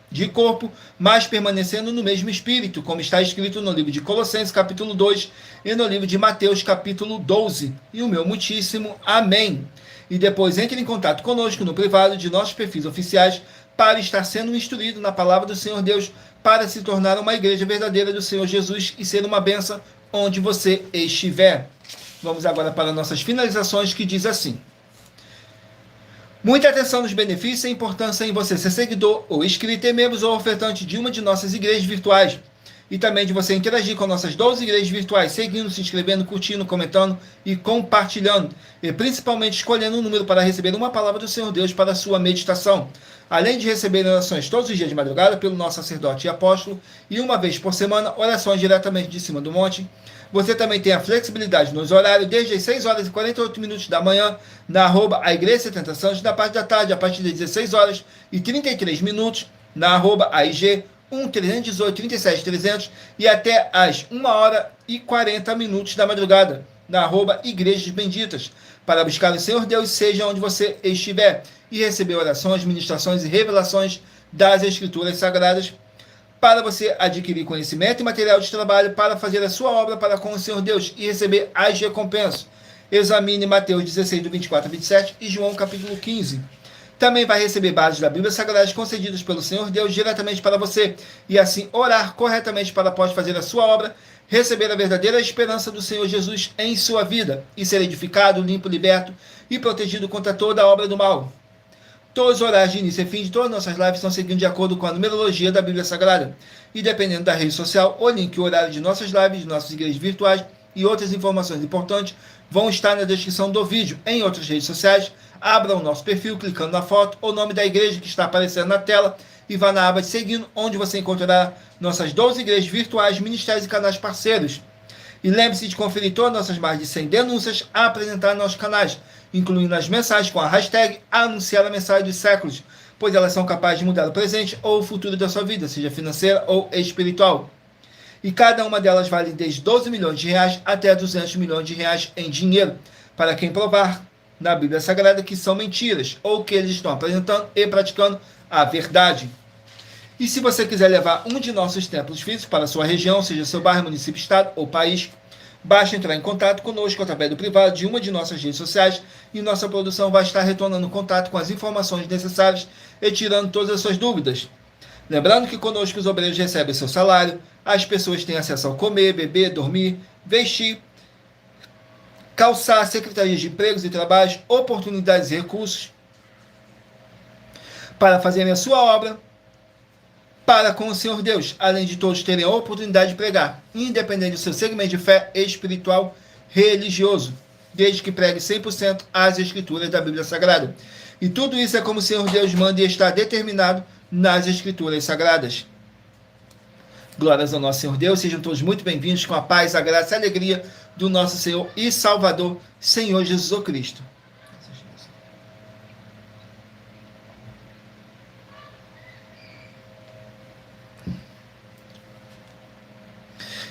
de corpo, mas permanecendo no mesmo espírito, como está escrito no livro de Colossenses, capítulo 2, e no livro de Mateus, capítulo 12. E o meu muitíssimo amém. E depois entre em contato conosco no privado de nossos perfis oficiais para estar sendo instruído na palavra do Senhor Deus, para se tornar uma igreja verdadeira do Senhor Jesus e ser uma bênção onde você estiver. Vamos agora para nossas finalizações, que diz assim. Muita atenção nos benefícios e importância em você ser seguidor ou inscrito em membros ou ofertante de uma de nossas igrejas virtuais. E também de você interagir com nossas 12 igrejas virtuais, seguindo, se inscrevendo, curtindo, comentando e compartilhando. E principalmente escolhendo um número para receber uma palavra do Senhor Deus para a sua meditação. Além de receber orações todos os dias de madrugada pelo nosso sacerdote e apóstolo, e uma vez por semana, orações diretamente de cima do monte. Você também tem a flexibilidade nos horários, desde as 6 horas e 48 minutos da manhã, na @a Igreja 70 Santos, da parte da tarde, a partir das 16 horas e 33 minutos, na @AIG 1318 37300 e até às 1 hora e 40 minutos da madrugada, na @Igrejas Benditas, para buscar o Senhor Deus, seja onde você estiver, e receber orações, ministrações e revelações das Escrituras Sagradas, para você adquirir conhecimento e material de trabalho para fazer a sua obra para com o Senhor Deus e receber as recompensas. Examine Mateus 16, do 24 a 27 e João capítulo 15. Também vai receber bases da Bíblia Sagrada concedidas pelo Senhor Deus diretamente para você e assim orar corretamente para após fazer a sua obra, receber a verdadeira esperança do Senhor Jesus em sua vida e ser edificado, limpo, liberto e protegido contra toda a obra do mal. Todos os horários de início e fim de todas as nossas lives estão seguindo de acordo com a numerologia da Bíblia Sagrada. E dependendo da rede social, o link e o horário de nossas lives, de nossas igrejas virtuais e outras informações importantes vão estar na descrição do vídeo. Em outras redes sociais, abra o nosso perfil clicando na foto ou nome da igreja que está aparecendo na tela e vá na aba de seguindo, onde você encontrará nossas 12 igrejas virtuais, ministérios e canais parceiros. E lembre-se de conferir todas as nossas mais de 100 denúncias a apresentar nos nossos canais, incluindo as mensagens com a hashtag Anunciar a Mensagem dos Séculos, pois elas são capazes de mudar o presente ou o futuro da sua vida, seja financeira ou espiritual. E cada uma delas vale desde 12 milhões de reais até 200 milhões de reais em dinheiro, para quem provar na Bíblia Sagrada que são mentiras, ou que eles estão apresentando e praticando a verdade. E se você quiser levar um de nossos templos físicos para a sua região, seja seu bairro, município, estado ou país, basta entrar em contato conosco através do privado de uma de nossas redes sociais e nossa produção vai estar retornando contato com as informações necessárias e tirando todas as suas dúvidas. Lembrando que conosco os obreiros recebem seu salário, as pessoas têm acesso ao comer, beber, dormir, vestir, calçar, secretarias de empregos e trabalhos, oportunidades e recursos para fazerem a sua obra para com o Senhor Deus, além de todos terem a oportunidade de pregar, independente do seu segmento de fé espiritual religioso, desde que pregue 100% as Escrituras da Bíblia Sagrada. E tudo isso é como o Senhor Deus manda e está determinado nas Escrituras Sagradas. Glórias ao nosso Senhor Deus, sejam todos muito bem-vindos com a paz, a graça e a alegria do nosso Senhor e Salvador, Senhor Jesus Cristo.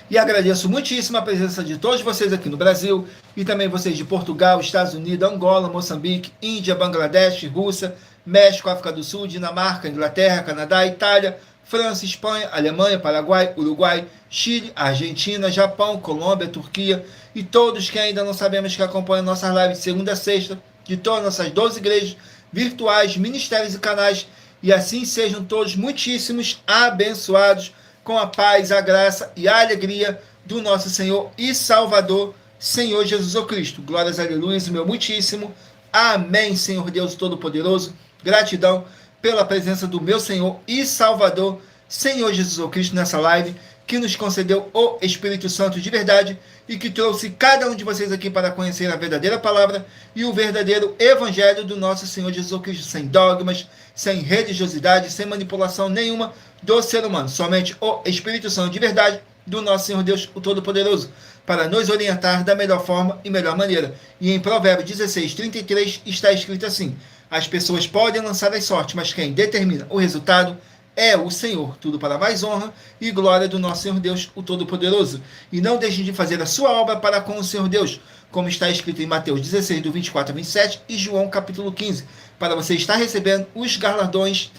E agradeço muitíssimo a presença de todos vocês aqui no Brasil, e também vocês de Portugal, Estados Unidos, Angola, Moçambique, Índia, Bangladesh, Rússia, México, África do Sul, Dinamarca, Inglaterra, Canadá, Itália, França, Espanha, Alemanha, Paraguai, Uruguai, Chile, Argentina, Japão, Colômbia, Turquia e todos que ainda não sabemos que acompanham nossas lives de segunda a sexta, de todas nossas 12 igrejas virtuais, ministérios e canais, e assim sejam todos muitíssimos abençoados com a paz, a graça e a alegria do nosso Senhor e Salvador, Senhor Jesus Cristo. Glórias, aleluias, meu muitíssimo. Amém, Senhor Deus Todo-Poderoso. Gratidão pela presença do meu Senhor e Salvador, Senhor Jesus Cristo, nessa live, que nos concedeu o Espírito Santo de verdade e que trouxe cada um de vocês aqui para conhecer a verdadeira palavra e o verdadeiro evangelho do nosso Senhor Jesus Cristo, sem dogmas, sem religiosidade, sem manipulação nenhuma do ser humano. Somente o Espírito Santo de verdade do nosso Senhor Deus, o Todo-Poderoso, para nos orientar da melhor forma e melhor maneira. E em Provérbios 16, 33 está escrito assim: as pessoas podem lançar as sortes, mas quem determina o resultado é o Senhor. Tudo para mais honra e glória do nosso Senhor Deus, o Todo-Poderoso. E não deixem de fazer a sua obra para com o Senhor Deus, como está escrito em Mateus 16, do 24 a 27 e João capítulo 15, para você estar recebendo os galardões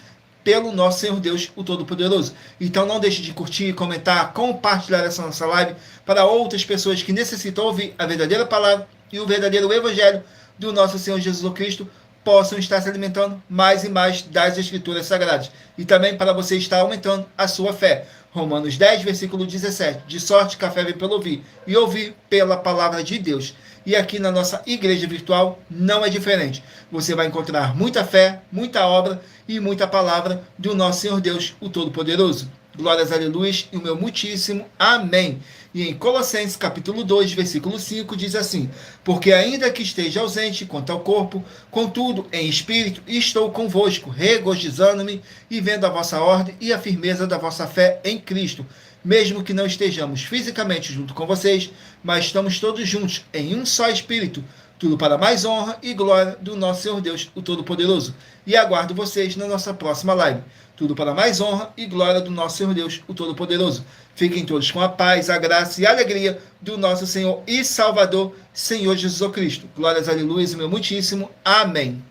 pelo nosso Senhor Deus, o Todo-Poderoso. Então não deixe de curtir, comentar, compartilhar essa nossa live para outras pessoas que necessitam ouvir a verdadeira palavra e o verdadeiro evangelho do nosso Senhor Jesus Cristo, possam estar se alimentando mais e mais das Escrituras Sagradas. E também para você estar aumentando a sua fé. Romanos 10, versículo 17. De sorte que a fé vem pelo ouvir, e ouvir pela palavra de Deus. E aqui na nossa igreja virtual não é diferente. Você vai encontrar muita fé, muita obra e muita palavra do nosso Senhor Deus, o Todo-Poderoso. Glórias, aleluias, e o meu muitíssimo amém. E em Colossenses capítulo 2, versículo 5, diz assim: porque ainda que esteja ausente quanto ao corpo, contudo, em espírito, estou convosco, regozijando-me e vendo a vossa ordem e a firmeza da vossa fé em Cristo. Mesmo que não estejamos fisicamente junto com vocês, mas estamos todos juntos em um só espírito, tudo para mais honra e glória do nosso Senhor Deus, o Todo-Poderoso. E aguardo vocês na nossa próxima live. Tudo para mais honra e glória do nosso Senhor Deus, o Todo-Poderoso. Fiquem todos com a paz, a graça e a alegria do nosso Senhor e Salvador, Senhor Jesus Cristo. Glórias, aleluia, meu muitíssimo. Amém.